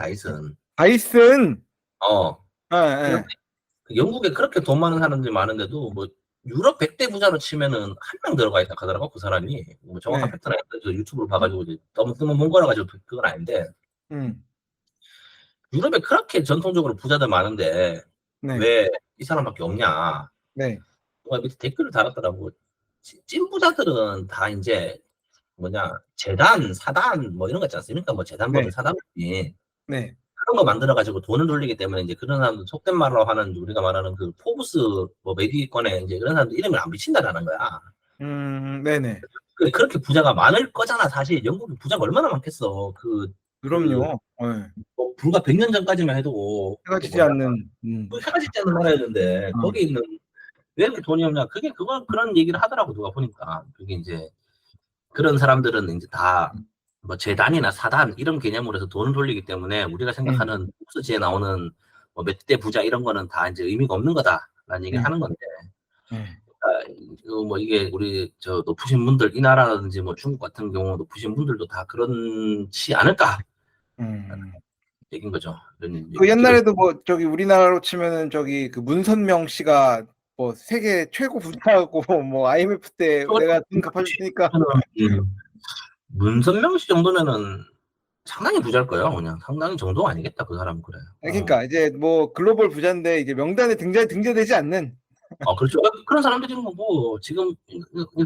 S1: 다이슨.
S2: 어.
S1: 예, 예.
S2: 그런데 영국에 그렇게 돈 많은 사람들이 많은데도 뭐 유럽 100대 부자로 치면은 한 명 들어가 있다 하더라고 그 사람이. 뭐 정확한
S1: 네.
S2: 팩트는 아닌데 저 유튜브를 봐가지고 이제 너무 먼 거라 가지고 그건 아닌데 유럽에 그렇게 전통적으로 부자들 많은데
S1: 네.
S2: 왜 이 사람밖에 없냐.
S1: 네.
S2: 누가 밑에 댓글을 달았더라고. 찐 부자들은 다 이제 뭐냐 재단, 사단 뭐 이런 거 있지 않습니까? 뭐 재단법인
S1: 네.
S2: 사단법인
S1: 네.
S2: 그런 거 만들어 가지고 돈을 돌리기 때문에 이제 그런 사람들 속된 말로 하는 우리가 말하는 그 포브스 뭐 메디권에 이제 이런 사람들 이름을 안 비친다라는 거야.
S1: 네네.
S2: 그렇게 부자가 많을 거잖아. 사실 영국이 부자가 얼마나 많겠어.
S1: 그럼요. 예.
S2: 뭐 불과 100년 전까지만 해도
S1: 해가
S2: 그
S1: 지지
S2: 뭐냐
S1: 않는.
S2: 그 해가 짓지 않는 나라였는데 거기 있는 왜 이렇게 돈이 없냐? 그런 얘기를 하더라고 누가 보니까 그게 이제 그런 사람들은 이제 다 뭐 재단이나 사단 이런 개념으로 해서 돈을 돌리기 때문에 우리가 생각하는 복수지에 나오는 뭐 몇 대 부자 이런 거는 다 이제 의미가 없는 거다라는 얘기를 하는 건데 뭐 이게 우리 저 높으신 분들 이 나라라든지 뭐 중국 같은 경우 높으신 분들도 다 그렇지 않을까 얘긴 거죠.
S1: 그 옛날에도 뭐 저기 우리나라로 치면은 저기 그 문선명 씨가 뭐 세계 최고 부자고 뭐 IMF 때 내가 돈 갚아줄 테니까.
S2: 문선명 씨 정도면은 상당히 부자일 거예요. 그냥 상당히 정도 아니겠다 그 사람은 그래.
S1: 그러니까 이제 뭐 글로벌 부자인데 이제 명단에 등재되지 않는.
S2: 그렇죠. 그런 사람들인 거고 지금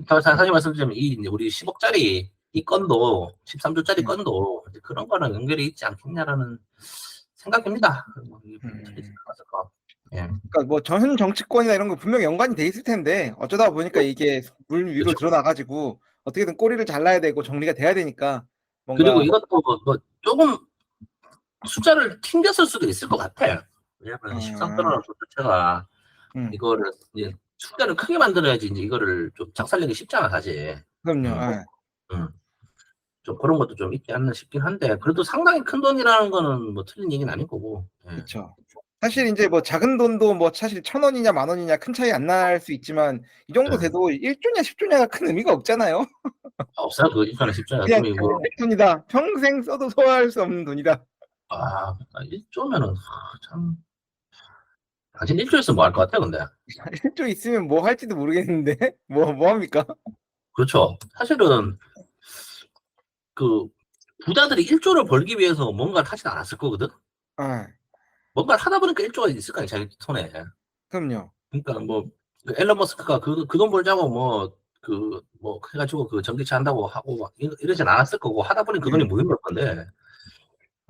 S2: 사실 말씀드리면 이 이제 우리 10억짜리 이 건도 13조짜리 건도 이제 그런 거랑 연결이 있지 않겠냐라는 생각입니다. 예.
S1: 그러니까 뭐 전 정치권이나 이런 거 분명 연관이 돼 있을 텐데 어쩌다 보니까 이게 물 위로
S2: 그렇죠.
S1: 드러나가지고 어떻게든 꼬리를 잘라야 되고 정리가 돼야 되니까
S2: 그리고
S1: 뭔가.
S2: 이것도 뭐 조금 숫자를 튕겼을 수도 있을 것 같아요. 왜냐하면 13조라는 숫 자체가 이거를 이제 숫자를 크게 만들어야지 이제 이거를 좀 작살내기 쉽잖아 사실.
S1: 그럼요.
S2: 좀 그런 것도 좀 있지 않나 싶긴 한데 그래도 상당히 큰 돈이라는 거는 뭐 틀린 얘기는 아닐 거고.
S1: 그렇죠. 사실 이제 뭐 작은 돈도 뭐 사실 1,000원이냐 10,000원이냐 큰 차이 안 날 수 있지만 이 정도 돼도 1조냐 10조냐가 큰 의미가 없잖아요.
S2: 없어요. 그거 1조나 10조나
S1: 그냥
S2: 그럼 이거
S1: 돈이다. 평생 써도 소화할 수 없는 돈이다.
S2: 1조면은 참 당신 1조였으면 뭐 할 것 같아 근데.
S1: 1조 있으면 뭐 할지도 모르겠는데 뭐 합니까?
S2: 그렇죠. 사실은 그 부자들이 1조를 벌기 위해서 뭔가를 하진 않았을 거거든. 뭔가를 하다 보니까 1조가 있을 거 아니야 자기 손에.
S1: 그럼요.
S2: 그러니까 뭐 앨런 머스크가 그 돈 벌자고 뭐 해가지고 그 전기차 한다고 하고 막 이러진 않았을 거고 하다 보니 그 돈이 모인 걸 건데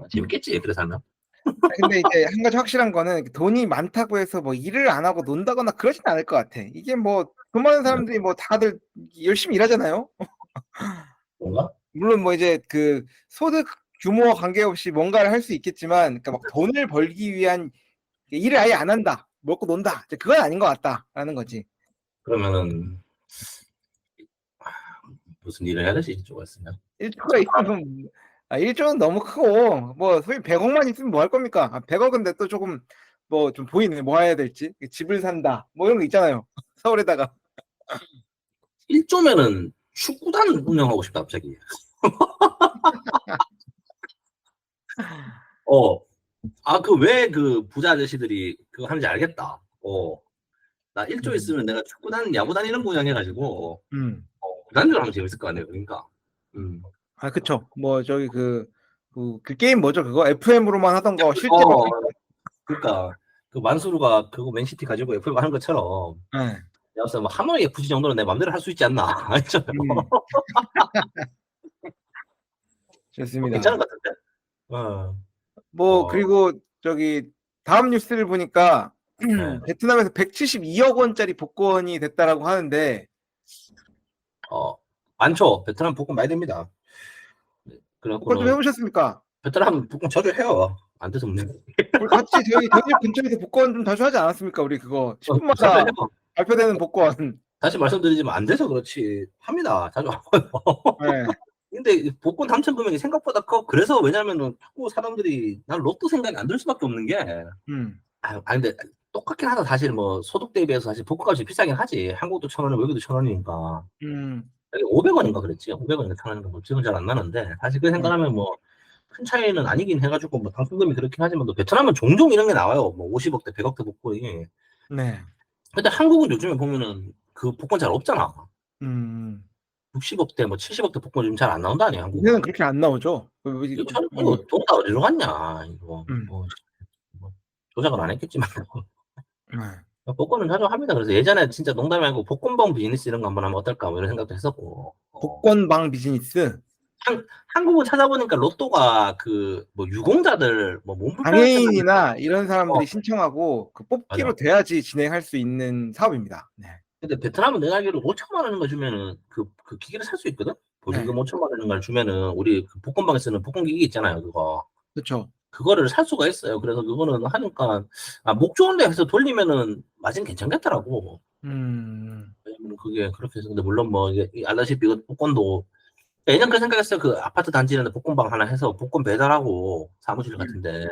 S2: 재밌겠지 그래서 하면.
S1: 근데 이제 한 가지 확실한 거는 돈이 많다고 해서 뭐 일을 안 하고 논다거나 그러진 않을 것 같아. 이게 뭐 돈 많은 사람들이 뭐 다들 열심히 일하잖아요.
S2: 뭔가?
S1: 물론 뭐 이제 그 소득 규모와 관계없이 뭔가를 할 수 있겠지만 그러니까 막 돈을 벌기 위한 일을 아예 안 한다. 먹고 논다. 이제 그건 아닌 것 같다라는 거지.
S2: 그러면은 무슨 일을 해야 될지 1조가 있으면.
S1: 1조가 있으면 1조는 너무 크고 뭐 소위 100억만 있으면 뭐 할 겁니까? 100억인데 또 조금 뭐 좀 보이네. 뭐 해야 될지. 집을 산다. 뭐 이런 거 있잖아요. 서울에다가.
S2: 1조면은 축구단 운영하고 싶다 갑자기. 왜 그 부자 아저씨들이 그거 하는지 알겠다. 나 1조 있으면 내가 축구단, 야구단 이런 거 운영해가지고 구단주로 하면 재밌을 거 아니에요. 그러니까.
S1: 그쵸. 뭐 저기 그 게임 뭐죠? 그거 FM으로만 하던 거 실제로.
S2: 그러니까 그 만수르가 그거 맨시티 가지고 FM 하는 것처럼 내가 뭐 하노이 FC 정도는 내 맘대로 할 수 있지 않나. 아니잖아요.
S1: 음, 좋습니다.
S2: 괜찮은 것 같은데. 어,
S1: 뭐 그리고 저기 다음 뉴스를 보니까
S2: 네.
S1: 베트남에서 172억 원짜리 복권이 됐다라고 하는데
S2: 많죠. 베트남 복권 많이 됩니다.
S1: 복권 좀
S2: 그래갖고는
S1: 해보셨습니까?
S2: 베트남 복권 자주 해요. 안 돼서 없네.
S1: 우리 같이 저희 집 근처에서 복권 좀 자주 하지 않았습니까? 우리 그거
S2: 자주
S1: 10분마다
S2: 해요.
S1: 발표되는 복권.
S2: 다시 말씀드리지만 안 돼서 그렇지 합니다. 자주 하고요.
S1: 네.
S2: 근데 복권 당첨 금액이 생각보다 커. 그래서 왜냐면은 자꾸 사람들이 난 로또 생각이 안 들 수밖에 없는 게
S1: 음,
S2: 근데 똑같긴 하다. 사실 뭐 소득 대비해서 사실 복권값이 비싸긴 하지. 한국도 1,000원이고 여기도 1,000원이니까.
S1: 음,
S2: 여기 500원인가 그랬지. 500원인가 1,000원인가 뭐 지금 잘 안 나는데 사실 그 생각하면 뭐 큰 차이는 아니긴 해가지고 뭐 당첨금이 그렇긴 하지만 또 베트남은 종종 이런 게 나와요. 뭐 50억대, 100억대 복권이.
S1: 네.
S2: 근데 한국은 요즘에 보면은 그 복권 잘 없잖아.
S1: 음,
S2: 60억대, 뭐 70억대 복권 요즘 잘 안 나온다 아니야 한국은.
S1: 이제는 그렇게 안 나오죠.
S2: 이거 참 이거 돈 다 어디로 갔냐 이거.
S1: 음,
S2: 뭐 조작을 안 했겠지만
S1: 네.
S2: 복권은 자주 합니다. 그래서 예전에 진짜 농담이 아니고 복권방 비즈니스 이런 거 한번 하면 어떨까 뭐 이런 생각도 했었고.
S1: 복권방 비즈니스.
S2: 한국은 찾아보니까 로또가 그 뭐 유공자들 뭐 몸불편한 사람
S1: 장애인이나 이런 사람들이
S2: 어,
S1: 신청하고 그
S2: 맞아.
S1: 뽑기로 돼야지 진행할 수 있는 사업입니다. 네.
S2: 근데 베트남은 내가 알기로 5천만 원인가 주면은 그 기기를 살 수 있거든.
S1: 네.
S2: 보증금 5천만 원인가 주면은 우리 그 복권방에 쓰는 복권 기기 있잖아요.
S1: 그렇죠.
S2: 그거를 살 수가 있어요. 그래서 그거는 하니까 목 좋은 데 해서 돌리면은 마진 괜찮겠더라고. 왜냐면 그게 그렇게 해서 근데 물론 뭐 이게 알다시피 이거 복권도 예전 그 생각했어요. 그 아파트 단지에는 복권방 하나 해서 복권 배달하고 사무실 같은데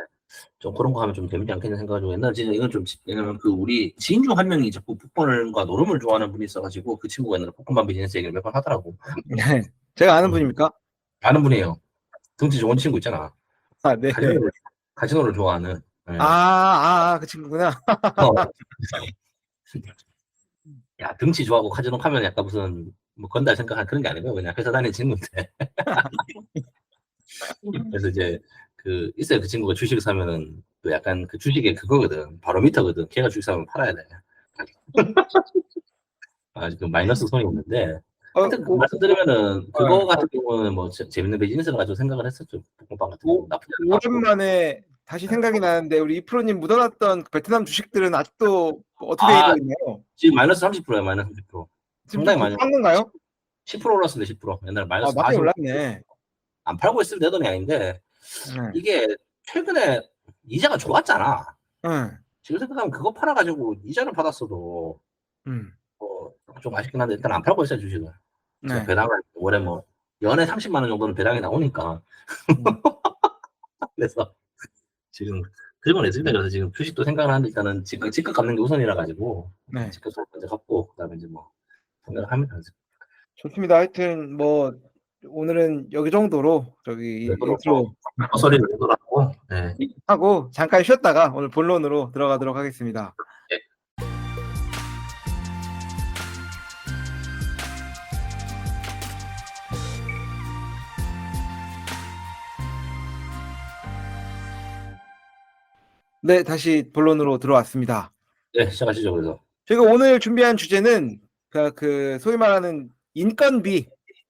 S2: 좀 그런 거 하면 좀 재밌지 않겠냐 생각하고 옛날에 진짜 이건 좀 왜냐면 그 우리 지인 중 한 명이 자꾸 복권과 노름을 좋아하는 분이 있어가지고 그 친구가 옛날에 복권방 비즈니스 얘기를 몇 번 하더라고.
S1: 네. 제가 아는
S2: 음,
S1: 분입니까?
S2: 아는 분이에요. 등치 좋은 친구 있잖아.
S1: 아, 네.
S2: 카지노를 좋아하는. 예.
S1: 그 친구구나.
S2: 어, 야, 등치 좋아하고 카지노 가면 약간 무슨 뭐 건달 생각한 그런 게 아니고 그냥 회사 다니는 친구인데. 그래서 이제 그 있어요. 그 친구가 주식 사면은 또 약간 그 주식에 그거거든. 바로미터거든. 걔가 주식 사면 팔아야 돼. 그 마이너스 손이 있는데. 하여튼 그 말씀 들으면은 그거 같은 경우는 뭐 재밌는 비즈니스를 가지고 생각을 했었죠. 볶음밥 같은 경우 나쁘지 않아.
S1: 오랜만에 다시 생각이 나는데 우리 이프로님 묻어놨던 그 베트남 주식들은 아직도 어떻게 되고 있나요?
S2: 지금 마이너스 30%야. 마이너스 30%.
S1: 지금 좀
S2: 상당히 많이
S1: 급한 건가요?
S2: 10% 올랐습니다. 10%. 옛날 마이너스
S1: 많이
S2: 40.
S1: 올랐네.
S2: 안 팔고 있으면 내 돈이 아닌데
S1: 네.
S2: 이게 최근에 이자가 좋았잖아.
S1: 응.
S2: 지금 생각하면 그거 팔아가지고 이자를 받았어도 좀 아쉽긴 한데 일단 안 팔고 있어요 주식을. 제가
S1: 네.
S2: 배당을 올해 뭐 연에 30만 원 정도는 배당이 나오니까 그래서 지금 들고 있습니다. 그래서 지금 주식도 생각을 하는데 일단은 지금 갚는 게 우선이라 가지고
S1: 네.
S2: 지금 먼저 갚고 그다음에 이제 뭐 생각을 합니다.
S1: 좋습니다. 하여튼 뭐 오늘은 여기 정도로 저기 인트로
S2: 소리를 내더라고. 네.
S1: 하고 잠깐 쉬었다가 오늘 본론으로 들어가도록 하겠습니다.
S2: 네.
S1: 네, 다시 본론으로 들어왔습니다.
S2: 네, 시작하시죠. 그래서
S1: 저희가 오늘 준비한 주제는 그 소위 말하는 인건비,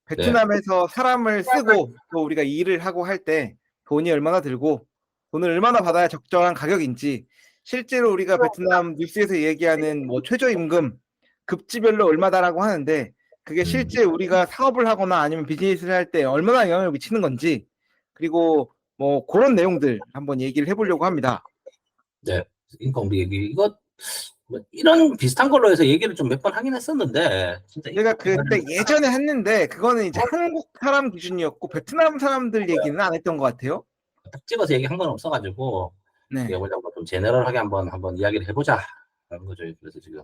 S1: 베트남에서 사람을 쓰고 또 우리가 일을 하고 할 때 돈이 얼마나 들고 돈을 얼마나 받아야 적절한 가격인지 실제로 우리가 베트남 뉴스에서 얘기하는 뭐 최저임금 급지별로 얼마다라고 하는데 그게 실제 우리가 사업을 하거나 아니면 비즈니스를 할 때 얼마나 영향을 미치는 건지 그리고 뭐 그런 내용들 한번 얘기를 해보려고 합니다.
S2: 네, 인건비 얘기 이거 뭐 이런 비슷한 걸로 해서 얘기를 좀 몇 번 하긴 했었는데 진짜
S1: 제가 그때 예전에 했는데 그거는 이제 한국 사람 기준이었고 베트남 사람들 얘기는 안 했던 것 같아요.
S2: 딱 찍어서 얘기한 건 없어가지고
S1: 네.
S2: 이거보다 좀 제너럴하게 한번 이야기를 해보자 라는 거죠. 그래서 지금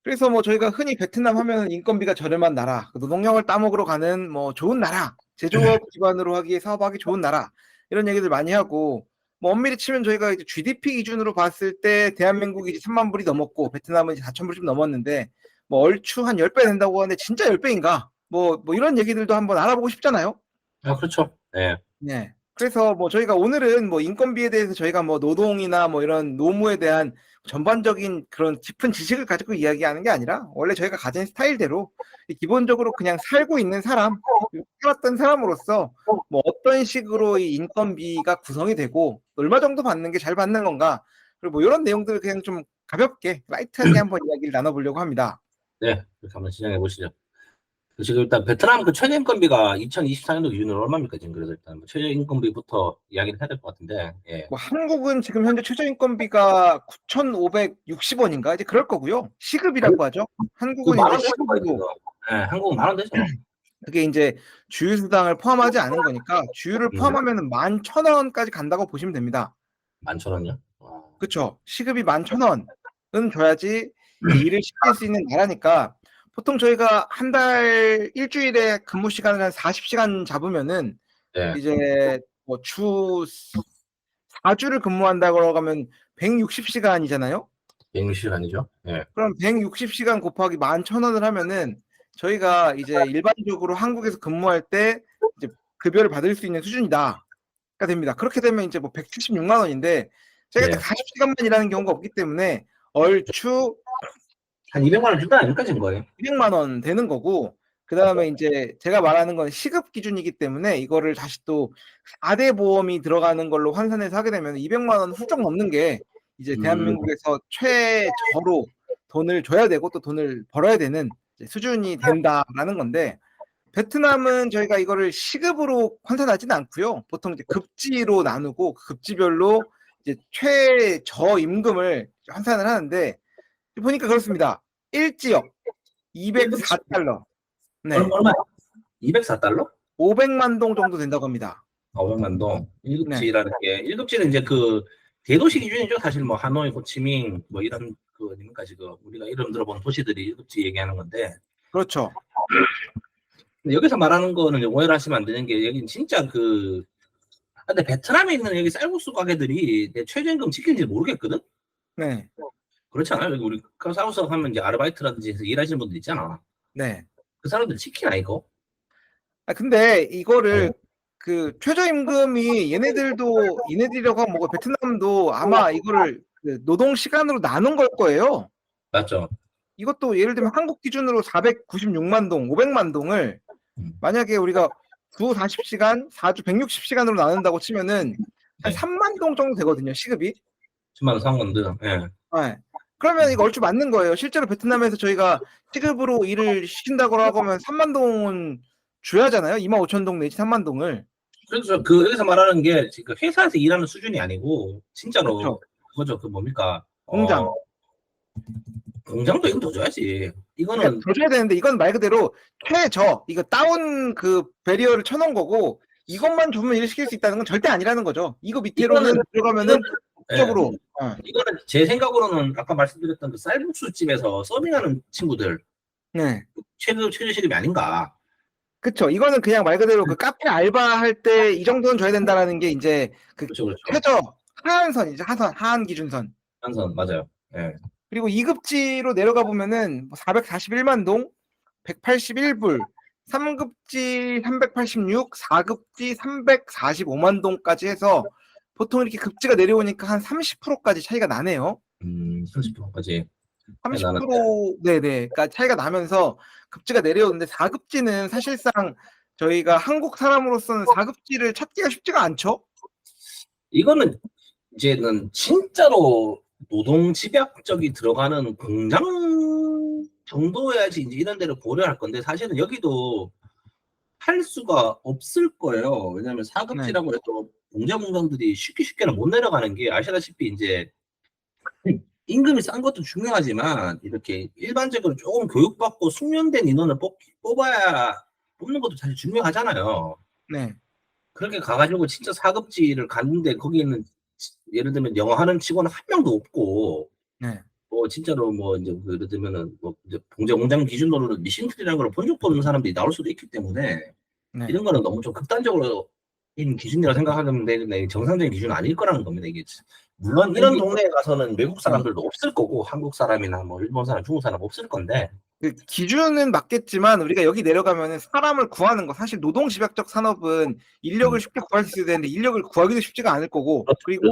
S1: 그래서 뭐 저희가 흔히 베트남 하면 인건비가 저렴한 나라, 노동력을 따먹으러 가는 뭐 좋은 나라, 제조업 기반으로 하기에 사업하기 좋은 나라 이런 얘기들 많이 하고 뭐 엄밀히 치면 저희가 이제 GDP 기준으로 봤을 때 대한민국이 이제 3만 불이 넘었고 베트남은 이제 4천 불 좀 넘었는데 뭐 얼추 한 10배 된다고 하는데 진짜 10배인가? 뭐 이런 얘기들도 한번 알아보고 싶잖아요.
S2: 그렇죠. 네.
S1: 네. 그래서 뭐 저희가 오늘은 뭐 인건비에 대해서 저희가 뭐 노동이나 뭐 이런 노무에 대한 전반적인 그런 깊은 지식을 가지고 이야기하는 게 아니라 원래 저희가 가진 스타일대로 기본적으로 그냥 살고 있는 사람, 살았던 사람으로서 뭐 어떤 식으로 이 인건비가 구성이 되고 얼마 정도 받는 게 잘 받는 건가, 그리고 뭐 이런 내용들을 그냥 좀 가볍게 라이트하게 한번 이야기를 나눠보려고 합니다.
S2: 네, 그렇게 한번 시작해 보시죠. 지금 일단 베트남 그 최저임금비가 2024년도 기준으로 얼마입니까? 지금 그래서 일단 뭐 최저임금비부터 이야기를 해야 될 것 같은데, 예.
S1: 뭐 한국은 지금 현재 최저인건비가 9,560원인가 이제 그럴 거고요. 시급이라고 하죠.
S2: 그
S1: 한국은
S2: 만원
S1: 이제
S2: 되죠, 거의 지금.
S1: 시급으로,
S2: 예, 한국은 만원 되죠.
S1: 그게 이제 주유수당을 포함하지 않은 거니까 주유를
S2: 음,
S1: 포함하면은 11,000원까지 간다고 보시면 됩니다.
S2: 11,000원이요? 와,
S1: 그쵸? 시급이 11,000원은 줘야지 이제 일을 시킬 수 있는 나라니까, 보통 저희가 한 달 일주일에 근무 시간을 한 40시간 잡으면은
S2: 네,
S1: 이제 뭐 주 4주를 근무한다고 하면 160시간이잖아요.
S2: 160시간이죠. 예.
S1: 그럼 160시간 곱하기 11,000원을 하면은 저희가 이제 일반적으로 한국에서 근무할 때 이제 급여를 받을 수 있는 수준이다가 됩니다. 그렇게 되면 이제 뭐 176만 원인데 저희가
S2: 네.
S1: 딱 40시간만 일하는 경우가 없기 때문에 얼추
S2: 한 200만 원 준다 아닙니까, 지금 거의?
S1: 200만 원 되는 거고, 그 다음에 이제 제가 말하는 건 시급 기준이기 때문에 이거를 다시 또 4대 보험이 들어가는 걸로 환산해서 하게 되면 200만 원 훌쩍 넘는 게 이제 대한민국에서 최저로 돈을 줘야 되고 또 돈을 벌어야 되는 이제 수준이 된다라는 건데, 베트남은 저희가 이거를 시급으로 환산하지는 않고요. 보통 이제 급지로 나누고 그 급지별로 이제 최저 임금을 환산을 하는데, 보니까 그렇습니다. 1지역 204달러. 네.
S2: 얼마? 204달러?
S1: 500만 동 정도 된다고 합니다.
S2: 500만 동.
S1: 네.
S2: 1급지라는 게, 1급지는 이제 그 대도시 기준이죠. 사실 뭐 하노이, 호치민 뭐 이런 그 어딥니까 지금 우리가 이름 들어본 도시들이 1급지 얘기하는 건데,
S1: 그렇죠.
S2: 근데 여기서 말하는 거는 이제 오해를 하시면 안 되는 게, 여기는 진짜 그, 근데 베트남에 있는 여기 쌀국수 가게들이 내 최저임금 지키는지 모르겠거든?
S1: 네.
S2: 그렇지 않아요? 여기 우리 쌀국수 하면 이제 아르바이트라든지 해서 일하시는 분들 있잖아.
S1: 네.
S2: 그 사람들 지키나 이거?
S1: 근데 이거를
S2: 어,
S1: 그 최저임금이 얘네들이라고 하면 뭐 베트남도 아마 이거를 그 노동 시간으로 나눈 걸 거예요.
S2: 맞죠?
S1: 이것도 예를 들면 한국 기준으로 496만 동, 500만 동을
S2: 음,
S1: 만약에 우리가 주 40시간, 4주 160시간으로 나눈다고 치면은 한
S2: 네.
S1: 3만 동 정도 되거든요, 시급이.
S2: 10만 원 상관들. 예.
S1: 네. 그러면 이거 얼추 맞는 거예요. 실제로 베트남에서 저희가 시급으로 일을 시킨다고 하면 3만 동은 줘야 하잖아요. 2만 5천 동 내지 3만 동을.
S2: 그래서 그 여기서 말하는 게 그 회사에서 일하는 수준이 아니고
S1: 그렇죠.
S2: 진짜로 그거죠. 그 뭡니까?
S1: 공장.
S2: 공장도 이거 더 줘야지.
S1: 그러니까
S2: 이거는
S1: 더 줘야 되는데 이건 말 그대로 최저, 이거 다운 그 배리어를 쳐놓은 거고, 이것만 주면 일 시킬 수 있다는 건 절대 아니라는 거죠. 이거 밑으로는 들어가면은
S2: 예,
S1: 법적으로.
S2: 이거는 제 생각으로는 아까 말씀드렸던 그 쌀국수 집에서 서빙하는 친구들
S1: 네.
S2: 최저 시급이 아닌가.
S1: 그쵸. 이거는 그냥 말 그대로 그 카페 알바할 때 이 정도는 줘야 된다라는 게 이제 그
S2: 그렇죠, 그렇죠.
S1: 최저 하한선이죠. 하한 기준선.
S2: 한선 맞아요. 예.
S1: 그리고 2급지로 내려가 보면은 441만 동, 181불, 3급지 386, 4급지 345만 동까지 해서 보통 이렇게 급지가 내려오니까 한 30%까지 차이가 나네요.
S2: 30%까지. 나는
S1: 30%, 네네. 그러니까 차이가 나면서 급지가 내려오는데 4급지는 사실상 저희가 한국 사람으로서는 4급지를 찾기가 쉽지가 않죠.
S2: 이거는 이제는 진짜로 노동 집약적이 들어가는 공장 정도여야지 이제 이런 데를 고려할 건데 사실은 여기도 할 수가 없을 거예요. 왜냐하면
S1: 네.
S2: 사급지라고 해도 공장들이 쉽게는 못 내려가는 게 아시다시피 이제 임금이 싼 것도 중요하지만 이렇게 일반적으로 조금 교육받고 숙련된 인원을 뽑는 것도 사실 중요하잖아요.
S1: 네.
S2: 그렇게 가가지고 진짜 사급지를 갔는데 거기는 예를 들면 영어 하는 직원 한 명도 없고
S1: 네.
S2: 뭐 진짜로 뭐 이제 그 예를 들면은 뭐 이제 봉제 공장 기준으로는 미싱틀이라는 걸 본 적도 없는 사람들이 나올 수도 있기 때문에
S1: 네.
S2: 이런 거는 너무 좀 극단적으로 인 기준이라고 생각하는데 정상적인 기준은 아닐 거라는 겁니다. 이게 물론 이런 동네에 가서는 외국 사람들도 없을 거고 한국 사람이나 뭐 일본 사람, 중국 사람 없을 건데
S1: 그 기준은 맞겠지만 우리가 여기 내려가면은 사람을 구하는 거 사실 노동집약적 산업은 인력을
S2: 음.
S1: 쉽게 구할 수 있어야 되는데 인력을 구하기도 쉽지가 않을 거고
S2: 그렇죠.
S1: 그리고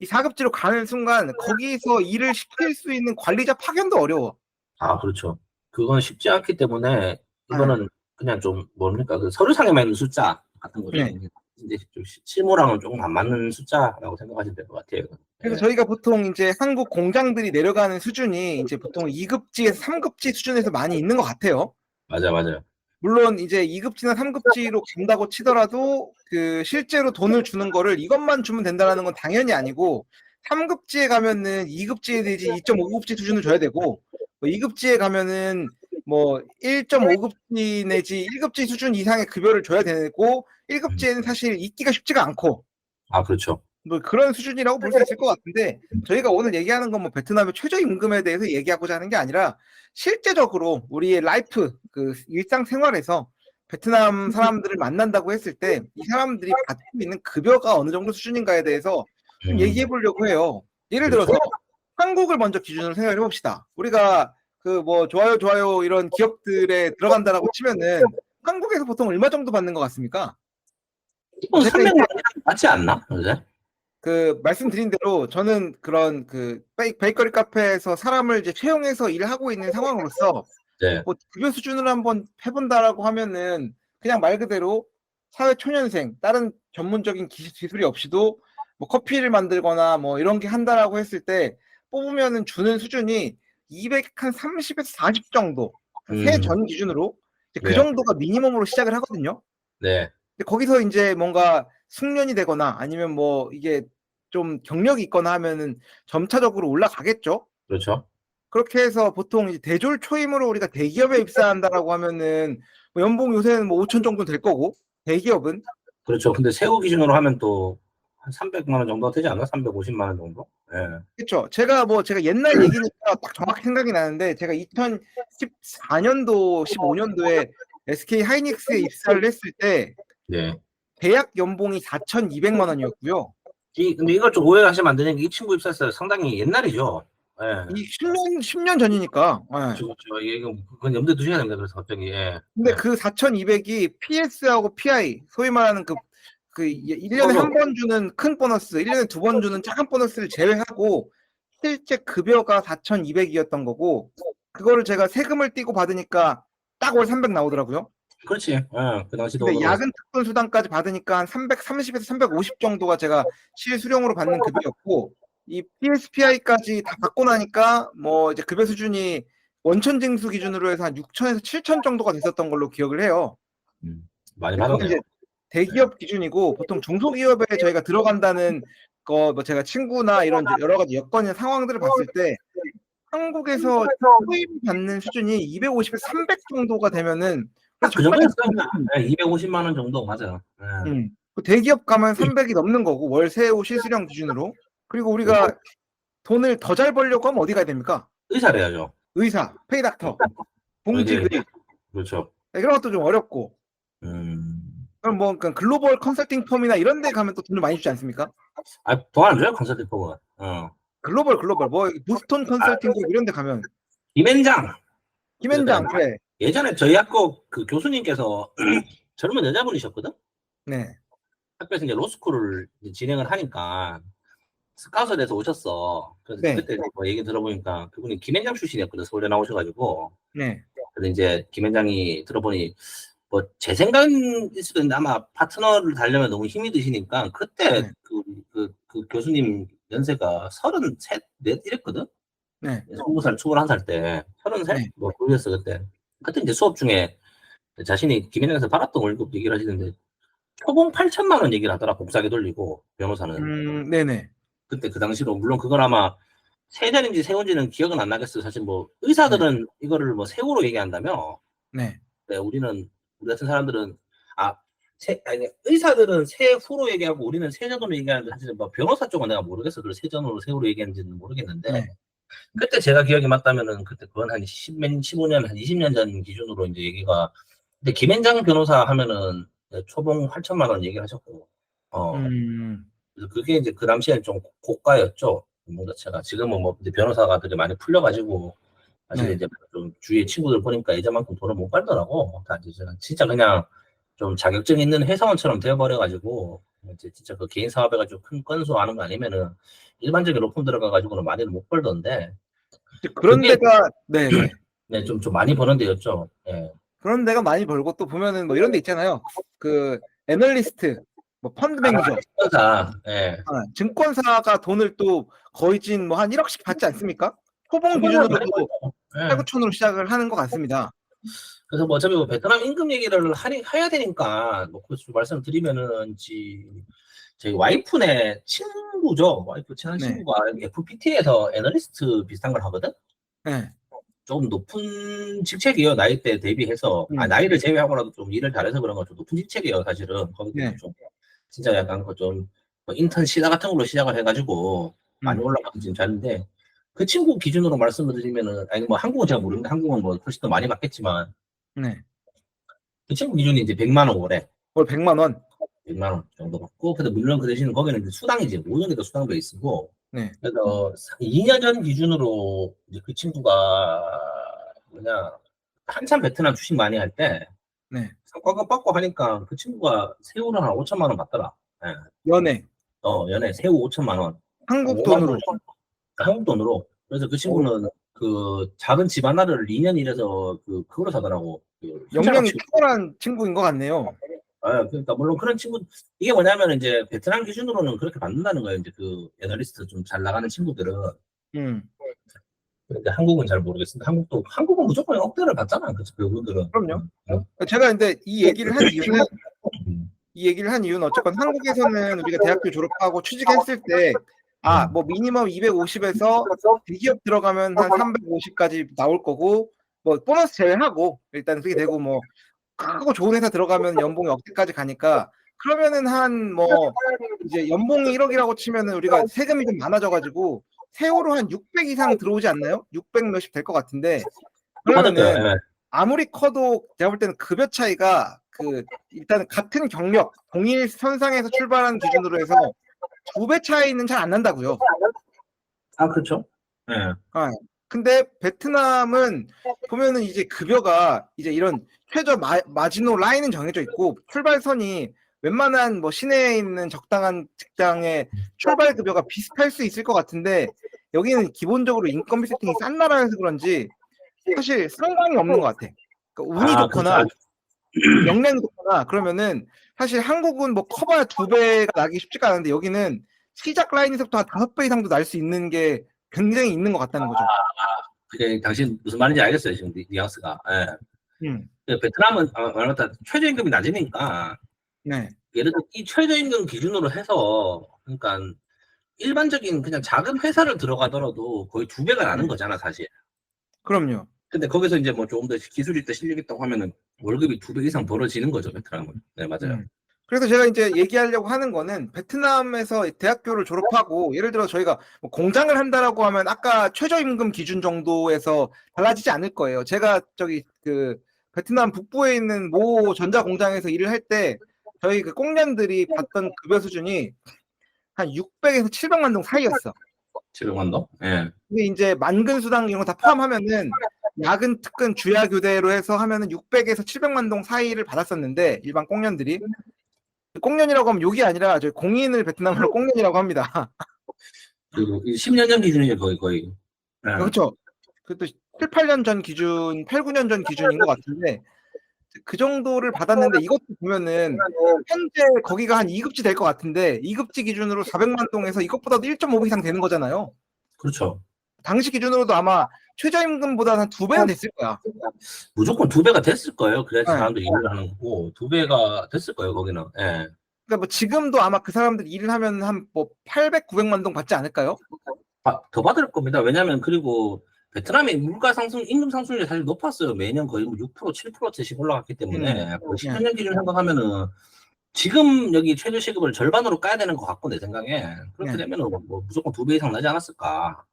S1: 이 4급지로 가는 순간 거기서 일을 시킬 수 있는 관리자 파견도 어려워.
S2: 아, 그렇죠. 그건 쉽지 않기 때문에
S1: 네.
S2: 이거는 그냥 좀 뭡니까 그 서류상에만 있는 숫자 같은 거죠.
S1: 네.
S2: 이제 좀 실무랑은 조금 안 맞는 숫자라고 생각하시면 될 것 같아요.
S1: 그래서
S2: 예.
S1: 저희가 보통 이제 한국 공장들이 내려가는 수준이 이제 보통 2급지에서 3급지 수준에서 많이 있는 것 같아요.
S2: 맞아요.
S1: 물론 이제 2급지나 3급지로 간다고 치더라도 그 실제로 돈을 주는 거를 이것만 주면 된다는 건 당연히 아니고 3급지에 가면은 2급지에 대지 2.5급지 수준을 줘야 되고 뭐 2급지에 가면은 뭐 1.5급지 내지 1급지 수준 이상의 급여를 줘야 되고 1급지에는 사실 있기가 쉽지가 않고
S2: 아, 그렇죠.
S1: 뭐 그런 수준이라고 볼 수 있을 것 같은데 저희가 오늘 얘기하는 건 뭐 베트남의 최저임금에 대해서 얘기하고자 하는 게 아니라 실제적으로 우리의 라이프 그 일상생활에서 베트남 사람들을 만난다고 했을 때 이 사람들이 받고 있는 급여가 어느 정도 수준인가에 대해서 좀 얘기해 보려고 해요. 예를
S2: 그렇죠.
S1: 들어서 한국을 먼저 기준으로 생각해 봅시다. 우리가 그 뭐 좋아요 이런 기업들에 들어간다라고 치면은 한국에서 보통 얼마 정도 받는 것 같습니까?
S2: 뭐
S1: 제가
S2: 300만 원 맞지 않나? 요새?
S1: 그 말씀드린 대로 저는 그런 그 베이커리 카페에서 사람을 이제 채용해서 일을 하고 있는 상황으로서
S2: 네.
S1: 뭐 급여 수준을 한번 해본다라고 하면은 그냥 말 그대로 사회 초년생 다른 전문적인 기술이 없이도 뭐 커피를 만들거나 뭐 이런 게 한다라고 했을 때 뽑으면은 주는 수준이 230에서 40 정도 새 전 기준으로 이제 그
S2: 네.
S1: 정도가 미니멈으로 시작을 하거든요.
S2: 네.
S1: 근데 거기서 이제 뭔가 숙련이 되거나 아니면 뭐 이게 좀 경력이 있거나 하면은 점차적으로 올라가겠죠.
S2: 그렇죠.
S1: 그렇게 해서 보통 이제 대졸 초임으로 우리가 대기업에 입사한다라고 하면은 뭐 연봉 요새는 뭐 5천 정도 될 거고 대기업은
S2: 그렇죠. 근데 세후 기준으로 하면 또 한 300만 원 정도 되지 않나? 350만 원 정도? 예.
S1: 그렇죠. 제가 옛날 얘기니까 딱 정확히 생각이 나는데 제가 2014년도 15년도에 SK 하이닉스에 입사를 했을 때
S2: 네.
S1: 대학 연봉이 4,200만 원이었고요.
S2: 근데 이걸 좀 오해하시면 안 되는 게 이 친구 입사했어요. 상당히 옛날이죠. 예.
S1: 이 10년 전이니까. 예.
S2: 그렇죠. 이거 그건 염두에 두셔야 됩니다. 그래서 갑자기 예.
S1: 근데
S2: 예.
S1: 그 4,200이 PS하고 PI, 소위 말하는 그 1년에
S2: 그거
S1: 한 번 주는 큰 보너스, 1년에 두 번 주는 작은 보너스를 제외하고 실제 급여가 4,200이었던 거고 그거를 제가 세금을 떼고 받으니까 딱 월 300 나오더라고요.
S2: 그렇지. 예. 그 당시도
S1: 근데
S2: 그렇고.
S1: 야근 특근 수당까지 받으니까 한 330에서 350 정도가 제가 실수령으로 받는 급여였고 이 PSPI까지 다 받고 나니까 뭐 이제 급여 수준이 원천 징수 기준으로 해서 한 6천에서 7천 정도가 됐었던 걸로 기억을 해요.
S2: 많이
S1: 근데 그건
S2: 받았네요.
S1: 이제 대기업 기준이고 보통 중소기업에 저희가 들어간다는 거 뭐 제가 친구나 이런 여러 가지 여건이나 상황들을 봤을 때 한국에서 초임 받는 수준이 250에서 300 정도가 되면은
S2: 딱
S1: 그래서
S2: 그
S1: 적당히
S2: 정도였어요. 예. 250만 원 정도 맞아요. 예.
S1: 그 대기업 가면 300이 넘는 거고 월 세후 실수령 기준으로 그리고 우리가 돈을 더 잘 벌려고 하면 어디 가야 됩니까?
S2: 의사를 해야죠.
S1: 의사, 페이닥터,
S2: 이제
S1: 공직의
S2: 그렇죠.
S1: 이런 것도 좀 어렵고
S2: 음.
S1: 그럼 뭐 그러니까 글로벌 컨설팅 펌이나 이런 데 가면 또 돈을 많이 주지 않습니까?
S2: 아, 돈 안 줘요, 컨설팅 펌은.
S1: 글로벌 뭐 보스턴
S2: 아,
S1: 컨설팅 그룹 이런 데 가면
S2: 김앤장.
S1: 김현장 그래.
S2: 예전에 저희 학교 그 교수님께서 젊은 여자분이셨거든?
S1: 네.
S2: 학교에서 이제 로스쿨을 이제 진행을 하니까 스카우트에서 오셨어. 그래서
S1: 네.
S2: 그때 뭐 얘기 들어보니까 그분이 김앤장 출신이었거든, 서울대 나오셔가지고.
S1: 네.
S2: 근데 이제 김앤장이 들어보니 뭐 제 생각일 수도 있는데 아마 파트너를 달려면 너무 힘이 드시니까 그때
S1: 네.
S2: 그 교수님 연세가 33, 넷 이랬거든?
S1: 네.
S2: 20살, 21살 때. 30살?
S1: 네.
S2: 뭐, 모르겠어, 그때. 그때 이제 수업 중에 자신이 김현영에서 받았던 월급 얘기를 하시는데, 초봉 8천만 원 얘기를 하더라, 복사기 돌리고, 변호사는.
S1: 네네.
S2: 그때 그 당시로, 물론 그건 아마 세전인지 세운지는 기억은 안 나겠어요. 사실 뭐,
S1: 네.
S2: 의사들은 이거를 뭐, 세후로 얘기한다며,
S1: 네.
S2: 네, 우리 같은 사람들은, 아, 아니, 의사들은 세후로 얘기하고 우리는 세전으로 얘기하는데, 사실 뭐, 변호사 쪽은 내가 모르겠어. 그걸 세전으로, 세후로 얘기하는지는 모르겠는데,
S1: 네.
S2: 그때 제가 기억이 맞다면은 그때 그건 한 15년, 한 20년 전 기준으로 이제 얘기가 근데 김앤장 변호사 하면은 초봉 8천만 원 얘기하셨고
S1: 음.
S2: 그래서 그게 이제 그 당시에는 좀 고가였죠. 뭔 자체가 지금은 뭐 이제 변호사가들이 많이 풀려가지고 사실
S1: 네.
S2: 이제 좀 주위에 친구들 보니까 예전만큼 돈을 못 벌더라고. 다 이제 진짜 그냥 좀 자격증 있는 회사원처럼 되어버려가지고 이제 진짜 그 개인 사업해가지고 큰 건수 하는 거 아니면은 일반적인 로펌 들어가가지고는 많이는 못 벌던데
S1: 그런
S2: 그게
S1: 데가 네네.
S2: 네, 좀 많이 버는 데였죠. 예.
S1: 그런 데가 많이 벌고 또 보면은 뭐 이런 데 있잖아요. 그 애널리스트, 뭐 펀드
S2: 아,
S1: 매니저,
S2: 회사, 예.
S1: 증권사가 돈을 또 거의 뭐 한 1억씩 받지 않습니까? 초봉
S2: 정말 많이
S1: 기준으로도
S2: 벌죠. 예.
S1: 8,9천으로 시작을 하는 것 같습니다.
S2: 그래서 뭐 어차피 뭐 베트남 임금 얘기를 해야 되니까 뭐 그좀 말씀드리면은 저희 와이프네 친구죠. 와이프 친한
S1: 네.
S2: 친구가 FPT에서 애널리스트 비슷한 걸 하거든.
S1: 네.
S2: 조금 높은 직책이에요. 나이대 대비해서. 나이를 제외하고라도 좀 일을 잘해서 그런 건 좀 높은 직책이에요. 사실은 거기도
S1: 네.
S2: 좀 진짜 약간 그좀 인턴 시사 같은 걸로 시작을 해가지고 많이
S1: 음.
S2: 올라가서 지금 잘는데 그 친구 기준으로 말씀을 드리면은 아니 뭐 한국은 제가 모르는데 한국은 뭐 훨씬 더 많이 받겠지만
S1: 네.
S2: 그 친구 기준이 이제 100만 원 월에
S1: 월 100만 원.
S2: 100만 원 정도 받고 근데 물론 그 대신 거기는 이제 수당이지 모든 게 다 수당 베이스고
S1: 네.
S2: 그래서 2년 전 기준으로 이제 그 친구가 뭐냐 한참 베트남 주식 많이 할 때
S1: 네.
S2: 성과급 받고 하니까 그 친구가 새우를 한 5천만 원 받더라. 예.
S1: 연애.
S2: 연애 새우 5천만 원.
S1: 한국
S2: 5만
S1: 돈으로.
S2: 9천 한국 돈으로. 그래서 그
S1: 어,
S2: 친구는 그 작은 집 하나를 2년 일해서 그걸로 사더라고. 그 현찰
S1: 역량이
S2: 치
S1: 탁월한 친구인 것 같네요.
S2: 그러니까 물론 그런 친구 이게 뭐냐면 이제 베트남 기준으로는 그렇게 받는다는 거예요. 이제 그 애널리스트 좀 잘 나가는 친구들은.
S1: 음.
S2: 근데 한국은 잘 모르겠습니다. 한국은 무조건 억대를 받잖아. 그분들은.
S1: 그럼요. 제가 근데 이 얘기를 한 이유는
S2: 음.
S1: 어쨌건 한국에서는 우리가 대학교 졸업하고 취직했을 때 뭐 미니멈 250에서 대기업 들어가면 한 350까지 나올 거고 뭐 보너스 제외하고 일단 그게 되고 뭐 크고 좋은 회사 들어가면 연봉이 억대까지 가니까 그러면은 한 뭐 이제 연봉이 1억이라고 치면은 우리가 세금이 좀 많아져 가지고 세후로 한 600 이상 들어오지 않나요? 600 몇십 될 것 같은데
S2: 받을 거예요.
S1: 그러면은
S2: 예.
S1: 아무리 커도 제가 볼 때는 급여 차이가 일단 같은 경력 동일 선상에서 출발하는 기준으로 해서 2배 차이는 잘 안 난다고요.
S2: 그렇죠. 예.
S1: 근데 베트남은 보면은 이제 급여가 이제 이런 최저 마지노 라인은 정해져 있고 출발선이 웬만한 뭐 시내에 있는 적당한 직장의 출발 급여가 비슷할 수 있을 것 같은데 여기는 기본적으로 인건비 세팅이 싼 나라여서 그런지 사실 상관이 없는 것 같아. 그러니까 운이
S2: 그렇죠.
S1: 좋거나 역량이 좋거나 그러면은 사실 한국은 뭐 커봐야 2배가 나기 쉽지가 않은데 여기는 시작 라인에서부터 한 5배 이상도 날 수 있는 게 굉장히 있는 것 같다는 거죠.
S2: 그게 당신 무슨 말인지 알겠어요. 지금 뉘앙스가. 예.
S1: 음.
S2: 베트남은 말하다 최저임금이 낮으니까
S1: 네.
S2: 예를 들어 이 최저임금 기준으로 해서 그러니까 일반적인 그냥 작은 회사를 들어가더라도 거의 2배가 나는 거잖아 사실.
S1: 그럼요.
S2: 근데 거기서 이제 뭐 조금 더 기술 있다 실력 있다고 하면은 월급이 2배 이상 벌어지는 거죠 베트남은. 네 맞아요.
S1: 그래서 제가 이제 얘기하려고 하는 거는 베트남에서 대학교를 졸업하고 예를 들어 저희가 뭐 공장을 한다라고 하면 아까 최저임금 기준 정도에서 달라지지 않을 거예요. 제가 베트남 북부에 있는 모 전자 공장에서 일을 할 때 저희 그工년들이 받던 급여 수준이 한 600에서 700만 동 사이였어.
S2: 지금한도. 예.
S1: 근데 이제 만근 수당 이런 거 다 포함하면은 야근, 특근, 주야 교대로 해서 하면은 600에서 700만 동 사이를 받았었는데 일반工년들이 꽁년이라고 하면 욕이 아니라 저희 공인을 베트남어로 꽁년이라고 합니다.
S2: 그리고 10년 전 기준이죠 거의. 예.
S1: 그렇죠. 그것도 7, 8년 전 기준, 8, 9년 전 기준인 것 같은데 그 정도를 받았는데 이것도 보면은 현재 거기가 한 2급지 될 것 같은데 2급지 기준으로 400만 동에서 이것보다도 1.5배 이상 되는 거잖아요.
S2: 그렇죠.
S1: 당시 기준으로도 아마 최저임금보다 한 2배는 됐을 거야.
S2: 무조건 2배가 됐을 거예요. 그래야지
S1: 네.
S2: 사람들이 일을 하는 거고 2배가 됐을 거예요 거기는. 예.
S1: 그러니까 뭐 지금도 아마 그 사람들 일을 하면 한 뭐 800, 900만 동 받지 않을까요?
S2: 더 받을 겁니다. 왜냐하면 그리고 베트남의 물가 상승, 임금 상승률이 사실 높았어요. 매년 거의 6%, 7%씩 올라갔기 때문에 그 10년 기준 생각하면은 지금 여기 최저 시급을 절반으로 까야 되는 것 같고 내 생각에 그렇게 되면은 뭐 무조건 2배 이상 나지 않았을까.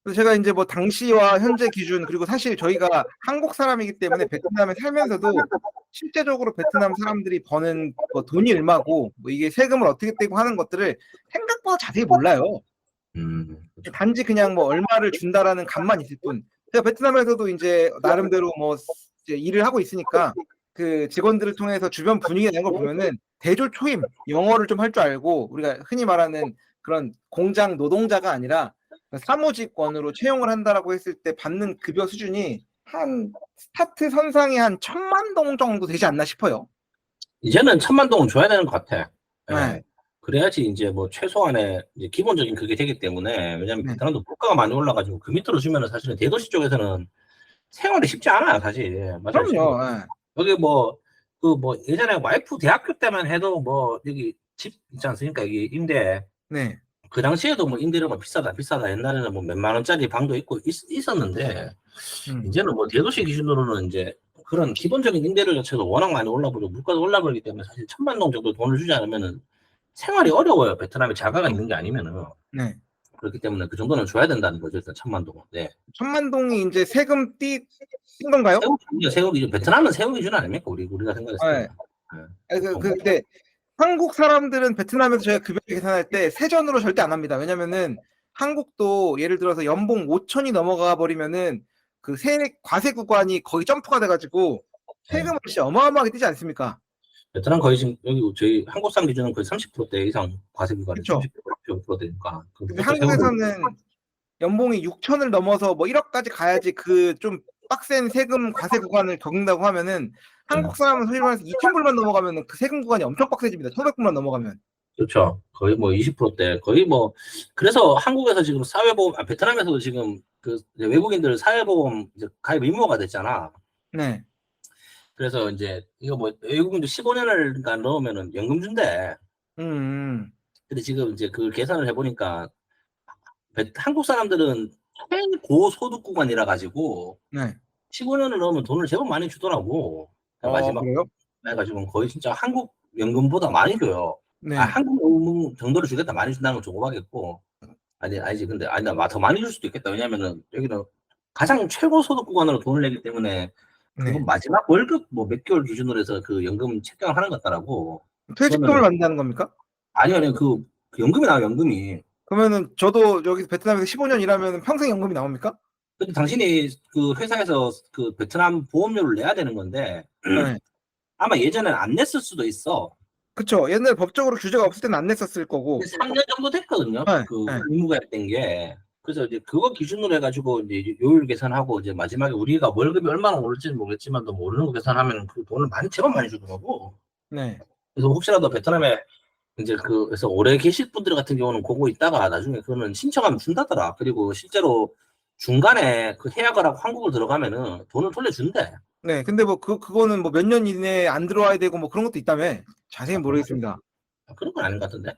S1: 그래서 제가 이제 뭐 당시와 현재 기준 그리고 사실 저희가 한국 사람이기 때문에 베트남에 살면서도 실제적으로 베트남 사람들이 버는 뭐 돈이 얼마고 뭐 이게 세금을 어떻게 떼고 하는 것들을 생각보다 자세히 몰라요.
S2: 그렇죠.
S1: 단지 그냥 뭐 얼마를 준다라는 감만 있을 뿐 제가 베트남에서도 이제 나름대로 뭐 이제 일을 하고 있으니까 그 직원들을 통해서 주변 분위기가 되는 걸 보면은 대졸초임 영어를 좀 할 줄 알고 우리가 흔히 말하는 그런 공장 노동자가 아니라 사무직원으로 채용을 한다라고 했을 때 받는 급여 수준이 한 스타트 선상이 한 1,000만 동 정도 되지 않나 싶어요.
S2: 이제는 1,000만 동은 줘야 되는 것 같아. 예.
S1: 네.
S2: 그래야지 이제 뭐 최소한의 이제 기본적인 그게 되기 때문에 왜냐면
S1: 네.
S2: 베트남도 물가가 많이 올라가지고 그 밑으로 주면은 사실은 대도시 쪽에서는 생활이 쉽지 않아요, 사실. 맞아요.
S1: 그럼요. 예.
S2: 여기 뭐 그 뭐 예전에 와이프 대학교 때만 해도 뭐 여기 집 있지 않습니까? 여기 임대.
S1: 네.
S2: 그 당시에도 뭐 임대료가 비싸다. 옛날에는 뭐 몇만 원짜리 방도 있고 있었는데
S1: 음.
S2: 이제는 뭐 대도시 기준으로는 이제 그런 기본적인 임대료 자체도 워낙 많이 올라버리고 물가도 올라버리기 때문에 사실 1,000만 동 정도 돈을 주지 않으면은 생활이 어려워요. 베트남에 자가가 있는 게 아니면은.
S1: 네.
S2: 그렇기 때문에 그 정도는 줘야 된다는 거죠. 일단 1,000만 동은. 네.
S1: 1,000만 동이 이제 세금 띈 건가요?
S2: 세금 기준. 베트남은 세금 기준 아닙니까? 우리가 생각했을
S1: 예.
S2: 때는. 네.
S1: 아니
S2: 보통.
S1: 근데 한국 사람들은 베트남에서 저희가 급여 계산할 때 세전으로 절대 안 합니다. 왜냐면은 한국도 예를 들어서 연봉 5천이 넘어가 버리면은 그 과세 구간이 거의 점프가 돼 가지고
S2: 네.
S1: 세금을 진짜 어마어마하게 떼지 않습니까?
S2: 베트남 거의 지금 여기 저희 한국산 기준은 거의 30%대 이상 과세 구간이
S1: 그쵸.
S2: 30%대니까.
S1: 근데 한국에서는 연봉이 6천을 넘어서 뭐 1억까지 가야지 그 좀 빡센 세금 과세 구간을 겪는다고 하면은 한국 사람은 소위 말해서 2,000불만 넘어가면은 그 세금 구간이 엄청 빡세집니다. 1,500불만 넘어가면.
S2: 그렇죠. 거의 뭐 20%대. 거의 뭐 그래서 한국에서 지금 사회보험, 베트남에서도 지금 그 이제 외국인들 사회보험 이제 가입 의무화가 됐잖아.
S1: 네.
S2: 그래서 이제 이거 뭐 외국인도 15년을 넣으면은 연금 준대. 근데 지금 이제 그 계산을 해보니까 한국 사람들은 최고소득 구간이라 가지고
S1: 네.
S2: 15년을 넣으면 돈을 제법 많이 주더라고. 마지막
S1: 그래요?
S2: 해가지고 거의 진짜 한국 연금보다 많이 줘요.
S1: 네.
S2: 한국 연금 정도로 주겠다, 많이 준다는 건 조금하겠고. 아니지. 근데 나 더 많이 줄 수도 있겠다. 왜냐면은 여기는 가장 최고 소득 구간으로 돈을 내기 때문에 그거
S1: 네.
S2: 마지막 월급 뭐 몇 개월 기준으로 해서 그 연금 책정을 하는 것 같더라고.
S1: 퇴직금을 받는다는 겁니까?
S2: 아니요. 그 연금이 나와, 연금이.
S1: 그러면은 저도 여기서 베트남에서 15년 일하면 평생 연금이 나옵니까?
S2: 근데 당신이 그 회사에서 그 베트남 보험료를 내야 되는 건데
S1: 네.
S2: 아마 예전엔 안 냈을 수도 있어.
S1: 그쵸. 옛날에 법적으로 규제가 없을 때는 안 냈었을 거고.
S2: 3년 정도 됐거든요.
S1: 네.
S2: 그
S1: 네.
S2: 의무가 된 게. 그래서 이제 그거 기준으로 해가지고 이제 요율 계산하고 이제 마지막에 우리가 월급이 얼마나 오를지는 모르겠지만 또 모르는 거 계산하면 그 돈을 제법 많이 주더라고.
S1: 네.
S2: 그래서 혹시라도 베트남에 이제 그래서 오래 계실 분들 같은 경우는 그거 있다가 나중에 그거는 신청하면 준다더라. 그리고 실제로 중간에 그 해약을 하고 한국을 들어가면은 돈을 돌려준대.
S1: 네. 근데 뭐 그거는 뭐 몇 년 이내에 안 들어와야 되고 뭐 그런 것도 있다며. 자세히 모르겠습니다.
S2: 그런 건 아닌 것 같은데.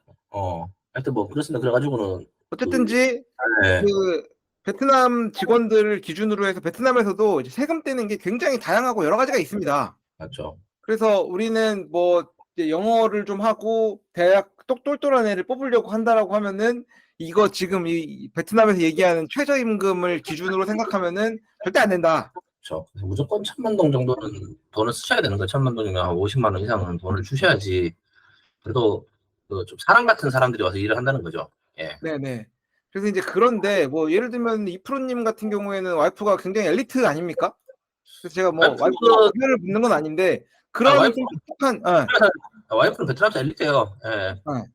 S2: 하여튼 뭐 그렇습니다. 그래가지고는
S1: 어쨌든지
S2: 네.
S1: 그 베트남 직원들 기준으로 해서 베트남에서도 이제 세금 떼는 게 굉장히 다양하고 여러 가지가 있습니다.
S2: 맞죠.
S1: 그래서 우리는 뭐 이제 영어를 좀 하고 대학 똘똘한 애를 뽑으려고 한다라고 하면은 이거 지금 이 베트남에서 얘기하는 최저임금을 기준으로 생각하면은 절대 안 된다.
S2: 그렇죠. 그래서 무조건 1,000만 동 정도는 돈을 쓰셔야 되는 거예요. 1,000만 동이면 한 50만 원 이상은 돈을 주셔야지. 그래도 그좀 사람 같은 사람들이 와서 일을 한다는 거죠. 예.
S1: 네네. 그래서 이제 그런데 뭐 예를 들면 이프로님 같은 경우에는 와이프가 굉장히 엘리트 아닙니까? 그래서 제가 뭐
S2: 와이프는
S1: 와이프가 편을 묻는 건 아닌데 그런
S2: 와이프
S1: 좀 독특한
S2: 와이프는 베트남에서 엘리트예요. 예.
S1: 네.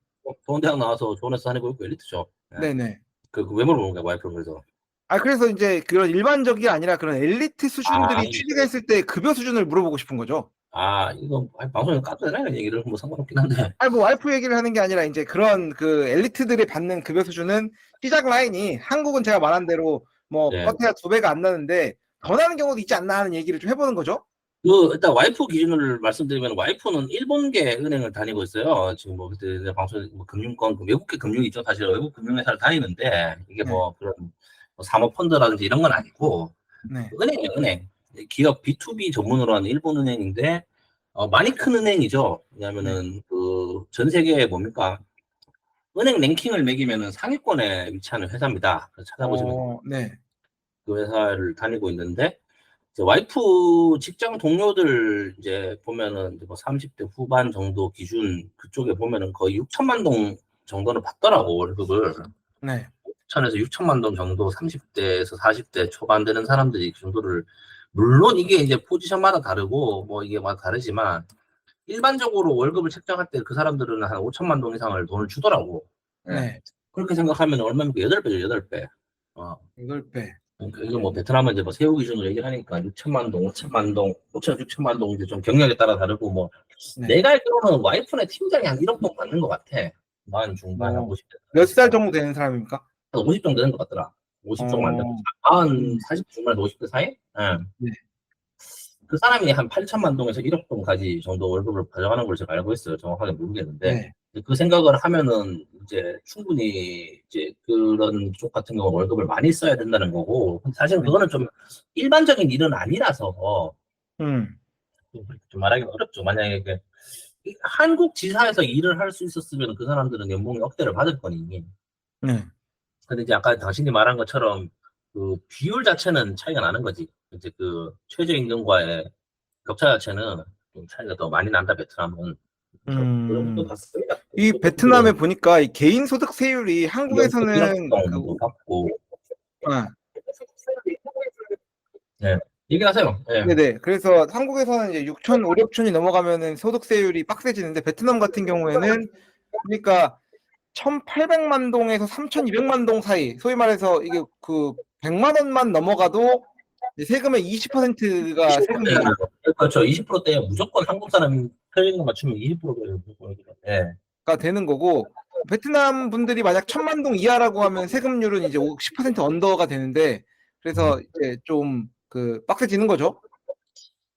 S2: 좋은 대학 나와서 좋은 회사 다니고 있고 엘리트죠. 예.
S1: 네네.
S2: 그 외모를 보는 거야 와이프는. 그래서
S1: 그래서 이제 그런 일반적이 아니라 그런 엘리트 수준들이
S2: 이거
S1: 취직했을 때 급여 수준을 물어보고 싶은 거죠.
S2: 이거 방송에 까도 되나 이런 얘기를 뭐 상관없긴 한데.
S1: 뭐 와이프 얘기를 하는 게 아니라 이제 그런 그 엘리트들이 받는 급여 수준은 시작 라인이 한국은 제가 말한 대로 뭐
S2: 예.
S1: 껏해야 2배가 안 나는데 더 나는 경우도 있지 않나 하는 얘기를 좀 해보는 거죠.
S2: 일단 와이프 기준을 말씀드리면 와이프는 일본계 은행을 다니고 있어요. 지금 뭐 그때 방송에 뭐 금융권 외국계 금융이 있죠. 사실 외국 금융회사를 다니는데 이게 뭐 그런 뭐 사모펀드라든지 이런 건 아니고
S1: 네.
S2: 은행이에요. 은행. 기업 B2B 전문으로 하는 일본 은행인데 많이 큰 은행이죠. 왜냐하면은 그 전 세계에 뭡니까 은행 랭킹을 매기면은 상위권에 위치하는 회사입니다. 찾아보시면
S1: 네.
S2: 그 회사를 다니고 있는데 와이프 직장 동료들 이제 보면은 뭐 30대 후반 정도 기준 그쪽에 보면은 거의 6,000만 동 정도는 받더라고 월급을.
S1: 네.
S2: 5천에서 6천만 동 정도 30대에서 40대 초반 되는 사람들이 그 정도를 물론 이게 이제 포지션마다 다르고 뭐 이게 막 다르지만 일반적으로 월급을 책정할 때 그 사람들은 한 5천만 동 이상을 돈을 주더라고. 예.
S1: 네.
S2: 그렇게 생각하면 얼마입니까? 8배죠, 8배.
S1: 8배.
S2: 그러니까 이거 뭐 베트남은 이제 뭐 세후 기준으로 얘기를 하니까 6천만 동, 5천만 동, 5천, 6천만 동 이제 좀 경력에 따라 다르고 뭐
S1: 네.
S2: 내가 알기로는 와이프네 팀장이 한 1억 동 받는 것 같아. 만 중반 한 50대.
S1: 몇 살 정도 되는 사람입니까?
S2: 50 정도 되는 것 같더라. 50 정도 안 되고
S1: 음.
S2: 40 중반 50대 사이? 예.
S1: 네.
S2: 그 사람이 한 8천만 동에서 1억 동까지 정도 월급을 가져가는 걸 제가 알고 있어요. 정확하게 모르겠는데
S1: 네.
S2: 그 생각을 하면은 이제 충분히 이제 그런 쪽 같은 경우 월급을 많이 써야 된다는 거고 사실은
S1: 네.
S2: 그거는 좀 일반적인 일은 아니라서
S1: 음.
S2: 좀 말하기 어렵죠. 만약에 한국 지사에서 일을 할 수 있었으면 그 사람들은 연봉이 억대를 받을 거니.
S1: 네.
S2: 근데 이제 아까 당신이 말한 것처럼 그 비율 자체는 차이가 나는 거지. 이제 그 최저임금과의 격차 자체는 좀 차이가 더 많이 난다, 베트남은. 그래서 그런 것도 봤습니다.
S1: 이 베트남에 보니까 이 개인 소득 세율이 한국에서는
S2: 정도 받고.
S1: 아,
S2: 네. 얘기하세요. 네.
S1: 네네. 그래서 한국에서는 이제 6천, 5, 6천이 넘어가면은 소득세율이 빡세지는데 베트남 같은 경우에는 그러니까 1,800만 동에서 3,200만 동 사이, 소위 말해서 이게 그 100만 원만 넘어가도 이제 세금의 20%가 세금이
S2: 그렇죠. 20%대에 무조건 한국 사람이 편의점 맞추면 20%가 무조건. 네.
S1: 되는 거고 베트남 분들이 만약 1,000만 동 이하라고 하면 세금률은 이제 10% 언더가 되는데 그래서 이제 좀 그 빡세지는 거죠.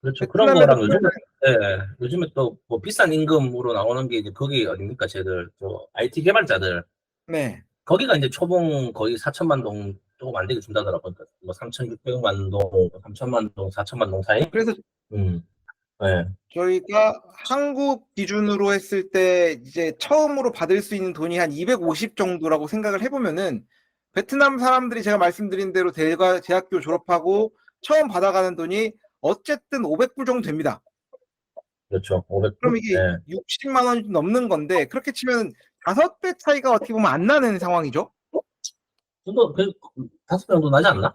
S2: 그렇죠. 그런
S1: 베트남에도
S2: 거랑 요즘에 또 뭐 비싼 임금으로 나오는 게 이제 거기 어딥니까? 쟤들 저 IT 개발자들
S1: 네.
S2: 거기가 이제 초봉 거의 4천만 동 조금 안 되게 준다더라고요. 그러니까 뭐 3,600만 동, 3천만 동, 4천만 동 사이.
S1: 그래서
S2: 네.
S1: 저희가 한국 기준으로 했을 때 이제 처음으로 받을 수 있는 돈이 한 250 정도라고 생각을 해보면은 베트남 사람들이 제가 말씀드린 대로 대학교 졸업하고 처음 받아가는 돈이 어쨌든 500불 정도 됩니다.
S2: 그렇죠. 500.
S1: 그럼 이게
S2: 네.
S1: 60만 원이 좀 넘는 건데 그렇게 치면 5배 차이가 어떻게 보면 안 나는 상황이죠.
S2: 정도 그 5배 정도 나지 않나?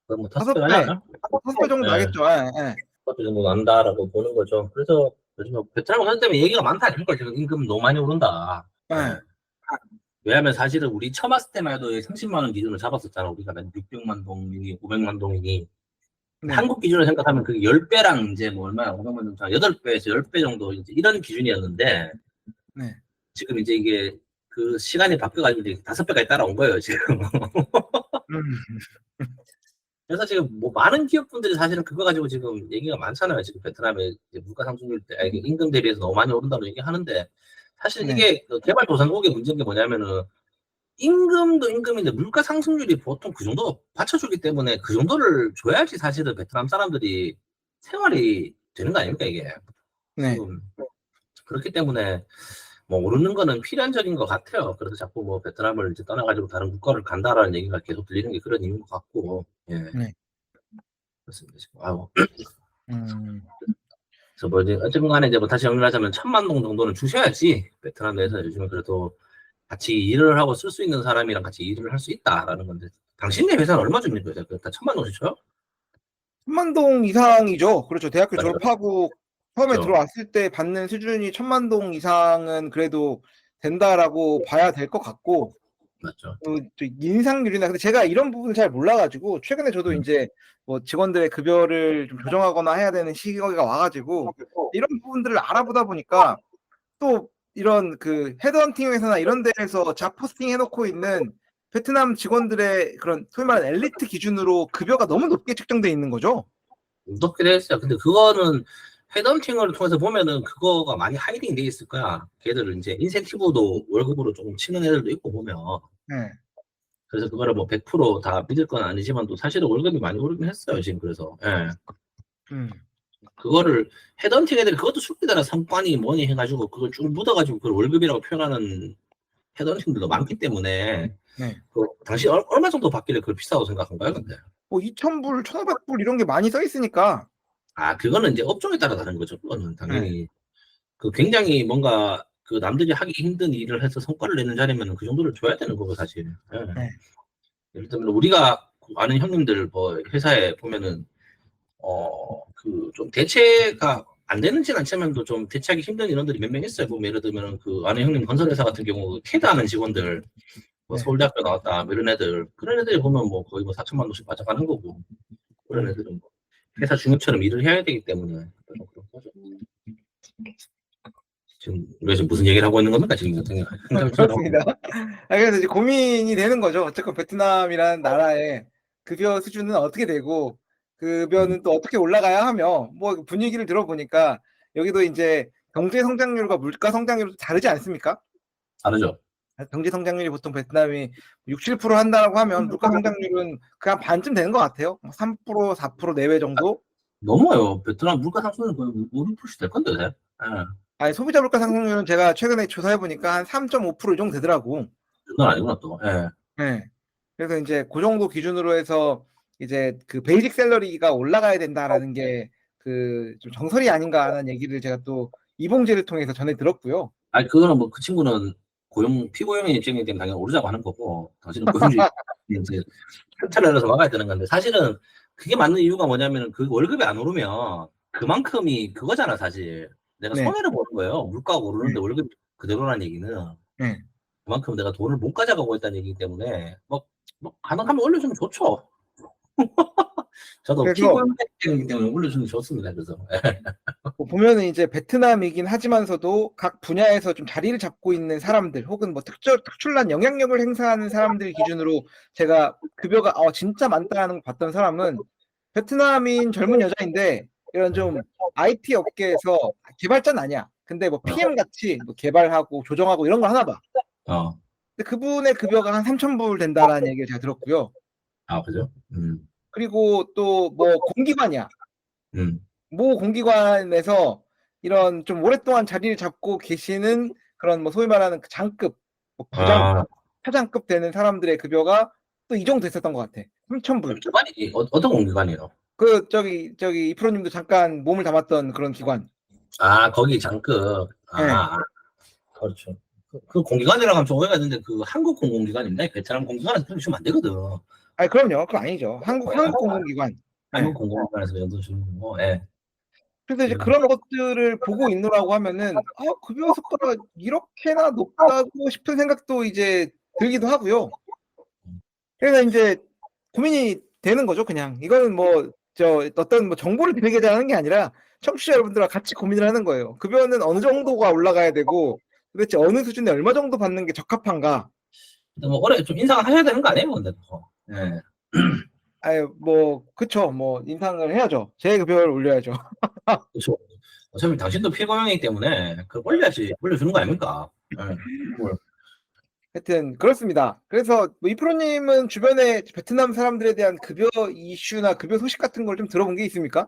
S2: 뭐 5배 나지
S1: 5배,
S2: 않나?
S1: 5배 정도
S2: 네.
S1: 나겠죠. 예.
S2: 5배 정도 난다라고 보는 거죠. 그래서 요즘 베트남 사람 때문에 얘기가 많다 아닙니까? 지금 임금 너무 많이 오른다.
S1: 예.
S2: 네. 왜냐하면 사실은 우리 처음 왔을 때만 해도 30만 원 기준으로 잡았었잖아. 우리가 600만 동이니 500만 동이니.
S1: 네.
S2: 한국 기준으로 생각하면 그게 10배랑 이제 뭐 얼마나 500만 동, 8배에서 10배 정도 이제 이런 기준이었는데
S1: 네.
S2: 지금 이제 이게 그 시간이 바뀌어가지고 이제 5배까지 따라온 거예요, 지금. 그래서 지금 뭐 많은 기업분들이 사실은 그거 가지고 지금 얘기가 많잖아요. 지금 베트남의 이제 물가 상승률 때 임금 대비해서 너무 많이 오른다고 얘기하는데 사실
S1: 네.
S2: 이게 그 개발도상국의 문제인 게 뭐냐면은 임금도 임금인데 물가 상승률이 보통 그 정도 받쳐주기 때문에 그 정도를 줘야지 사실은 베트남 사람들이 생활이 되는 거 아닙니까 이게.
S1: 네.
S2: 지금 그렇기 때문에 뭐 오르는 거는 필연적인 것 같아요. 그래서 자꾸 뭐 베트남을 이제 떠나가지고 다른 국가를 간다라는 얘기가 계속 들리는 게 그런 이유인 것 같고, 예.
S1: 네.
S2: 그렇습니다. 아우.
S1: 음.
S2: 그래서 뭐 이제 어쨌든 간에 이제 뭐 다시 정리하자면 1,000만 동 정도는 주셔야지 베트남 내에서 요즘은 그래도 같이 일을 하고 쓸 수 있는 사람이랑 같이 일을 할 수 있다라는 건데 당신네 회사는 얼마 줍니까? 다 1,000만 동 주셔요?
S1: 1,000만 동 이상이죠. 그렇죠. 대학교
S2: 맞아요.
S1: 졸업하고 처음에
S2: 그렇죠.
S1: 들어왔을 때 받는 수준이 1,000만 동 이상은 그래도 된다라고 봐야 될 것 같고
S2: 맞죠.
S1: 저 인상률이나 근데 제가 이런 부분을 잘 몰라가지고 최근에 저도 이제 뭐 직원들의 급여를 좀 조정하거나 해야 되는 시기가 와가지고 이런 부분들을 알아보다 보니까 또 이런 그 헤드헌팅 회사나 이런 데에서 잡 포스팅 해놓고 있는 베트남 직원들의 그런 소위 말하는 엘리트 기준으로 급여가 너무 높게 측정돼 있는 거죠.
S2: 높게 됐어요. 근데 그거는 헤드헌팅을 통해서 보면은 그거가 많이 하이딩 돼 있을 거야. 걔들은 이제 인센티브도 월급으로 조금 치는 애들도 있고 보면.
S1: 네.
S2: 그래서 그거를 뭐 100%다 믿을 건 아니지만 또 사실은 월급이 많이 오르긴 했어요, 지금 그래서. 예. 그거를 헤드헌팅 애들이 그것도 술기다라 상관이 뭐니 해가지고 그걸 쭉 묻어가지고 그걸 월급이라고 표현하는 헤드헌팅들도 많기 때문에
S1: 네.
S2: 그 당시 얼마 정도 받길래 그걸 비싸다고 생각한가요, 근데?
S1: 뭐 2,000불, 1,500불 이런 게 많이 써 있으니까.
S2: 아, 그거는 이제 업종에 따라 다른 거죠. 그거는 당연히 그 굉장히 뭔가 그 남들이 하기 힘든 일을 해서 성과를 내는 자리면 그 정도를 줘야 되는 거고 사실. 예.
S1: 네.
S2: 예를 들면 우리가 아는 형님들 뭐 회사에 보면은 그 좀 대체가 안 되는지는 않지만도 좀 대체하기 힘든 인원들이 몇 명 있어요. 보면 예를 들면 그 아는 형님 건설회사 같은 경우 캐드 하는 직원들 뭐
S1: 네.
S2: 서울대학교 나왔다 뭐 이런 애들 그런 애들이 보면 뭐 거의 뭐 4천만 원씩 바짝하는 거고 그런 애들은 뭐 회사 중립처럼 일을 해야 되기 때문에 그런 거죠. 지금 우리가 지금 무슨 얘기를 하고 있는 겁니까 지금 같은
S1: 그렇습니다. 그래서 이제 고민이 되는 거죠. 어쨌건 베트남이라는 나라의 급여 수준은 어떻게 되고 급여는 또 어떻게 올라가야 하며 뭐 분위기를 들어보니까 여기도 이제 경제 성장률과 물가 성장률도 다르지 않습니까?
S2: 다르죠.
S1: 경제 성장률이 보통 베트남이 6, 7% 한다라고 하면 물가 성장률은 그냥 반쯤 되는 것 같아요. 3%, 4% 내외 정도?
S2: 넘어요. 베트남 물가 상승은 거의 5%씩 될 건데. 네.
S1: 아니, 소비자 물가 상승률은 제가 최근에 조사해 보니까 한 3.5% 이 정도 되더라고.
S2: 그건 아니구나 또. 예.
S1: 네. 그래서 이제 그 정도 기준으로 해서 이제 그 베이직 샐러리가 올라가야 된다라는 게 그 좀 정설이 아닌가 하는 얘기를 제가 또 이봉재를 통해서 전해 들었고요.
S2: 아니 그거는 뭐 그 친구는 피고용인 입장이기 때문에 당연히 오르자고 하는 거고 당신은 고용주의 이제 현찰을 내서 막아야 되는 건데 사실은 그게 맞는 이유가 뭐냐면은 그 월급이 안 오르면 그만큼이 그거잖아 사실 내가
S1: 네.
S2: 손해를 보는 거예요. 물가가 오르는데
S1: 네.
S2: 월급이 그대로라는 얘기는
S1: 네.
S2: 그만큼 내가 돈을 못 가져가고 있다는 얘기이기 때문에 뭐 가능하면 올려주면 좋죠. 저도
S1: 그래서
S2: 피고용이기 때문에 올려주면 좋습니다. 그래서
S1: 뭐 보면은 이제 베트남이긴 하지만서도 각 분야에서 좀 자리를 잡고 있는 사람들 혹은 뭐 특출난 영향력을 행사하는 사람들 기준으로 제가 급여가 진짜 많다는 걸 봤던 사람은 베트남인 젊은 여자인데 이런 좀 IT 업계에서 개발자는 아니야. 근데 뭐 PM 같이 뭐 개발하고 조정하고 이런 걸 하나 봐.
S2: 어.
S1: 근데 그분의 급여가 한 3,000불 된다라는 얘기를 제가 들었고요.
S2: 아 그죠?
S1: 그리고 또 뭐 공기관이야. 모 공기관에서 이런 좀 오랫동안 자리를 잡고 계시는 그런 뭐 소위 말하는 그 장급, 뭐 부장,
S2: 아
S1: 차장급 되는 사람들의 급여가 또 이 정도 됐었던 것 같아. 3,000불.
S2: 공기관이 어떤 공기관이에요?
S1: 그 저기 이프로님도 잠깐 몸을 담았던 그런 기관.
S2: 아 거기 장급.
S1: 예.
S2: 그렇죠. 그 공기관이라고 하면 좀 오해가 있는데 그 한국 공공기관인데 베트남 공기관에서 그렇게 주면 안 되거든.
S1: 아니 그럼요. 그건 아니죠. 한국 공공기관.
S2: 한국
S1: 예.
S2: 공공기관에서 연돈 주는 거고. 예.
S1: 그래서 이제 그런 것들을 보고 있노라고 하면은 급여 수가가 이렇게나 높다고 싶은 생각도 이제 들기도 하고요. 그래서 이제 고민이 되는 거죠, 그냥. 이거는 뭐 어떤 뭐 정보를 드리고자 하는 게 아니라 청취자 여러분들과 같이 고민을 하는 거예요. 급여는 어느 정도가 올라가야 되고 도대체 어느 수준에 얼마 정도 받는 게 적합한가?
S2: 근데 뭐 올해 좀 인상을 하셔야 되는 거 아니에요, 근데 또. 예.
S1: 아유, 뭐 그쵸. 뭐 인상을 해야죠. 제 급여를 올려야죠.
S2: 그렇죠. 어차피 당신도 피고용이기 때문에 그걸 올려야지 올려주는 거 아닙니까? 예. 그걸.
S1: 하여튼 그렇습니다. 그래서 뭐 이프로님은 주변에 베트남 사람들에 대한 급여 이슈나 급여 소식 같은 걸 좀 들어본 게 있습니까?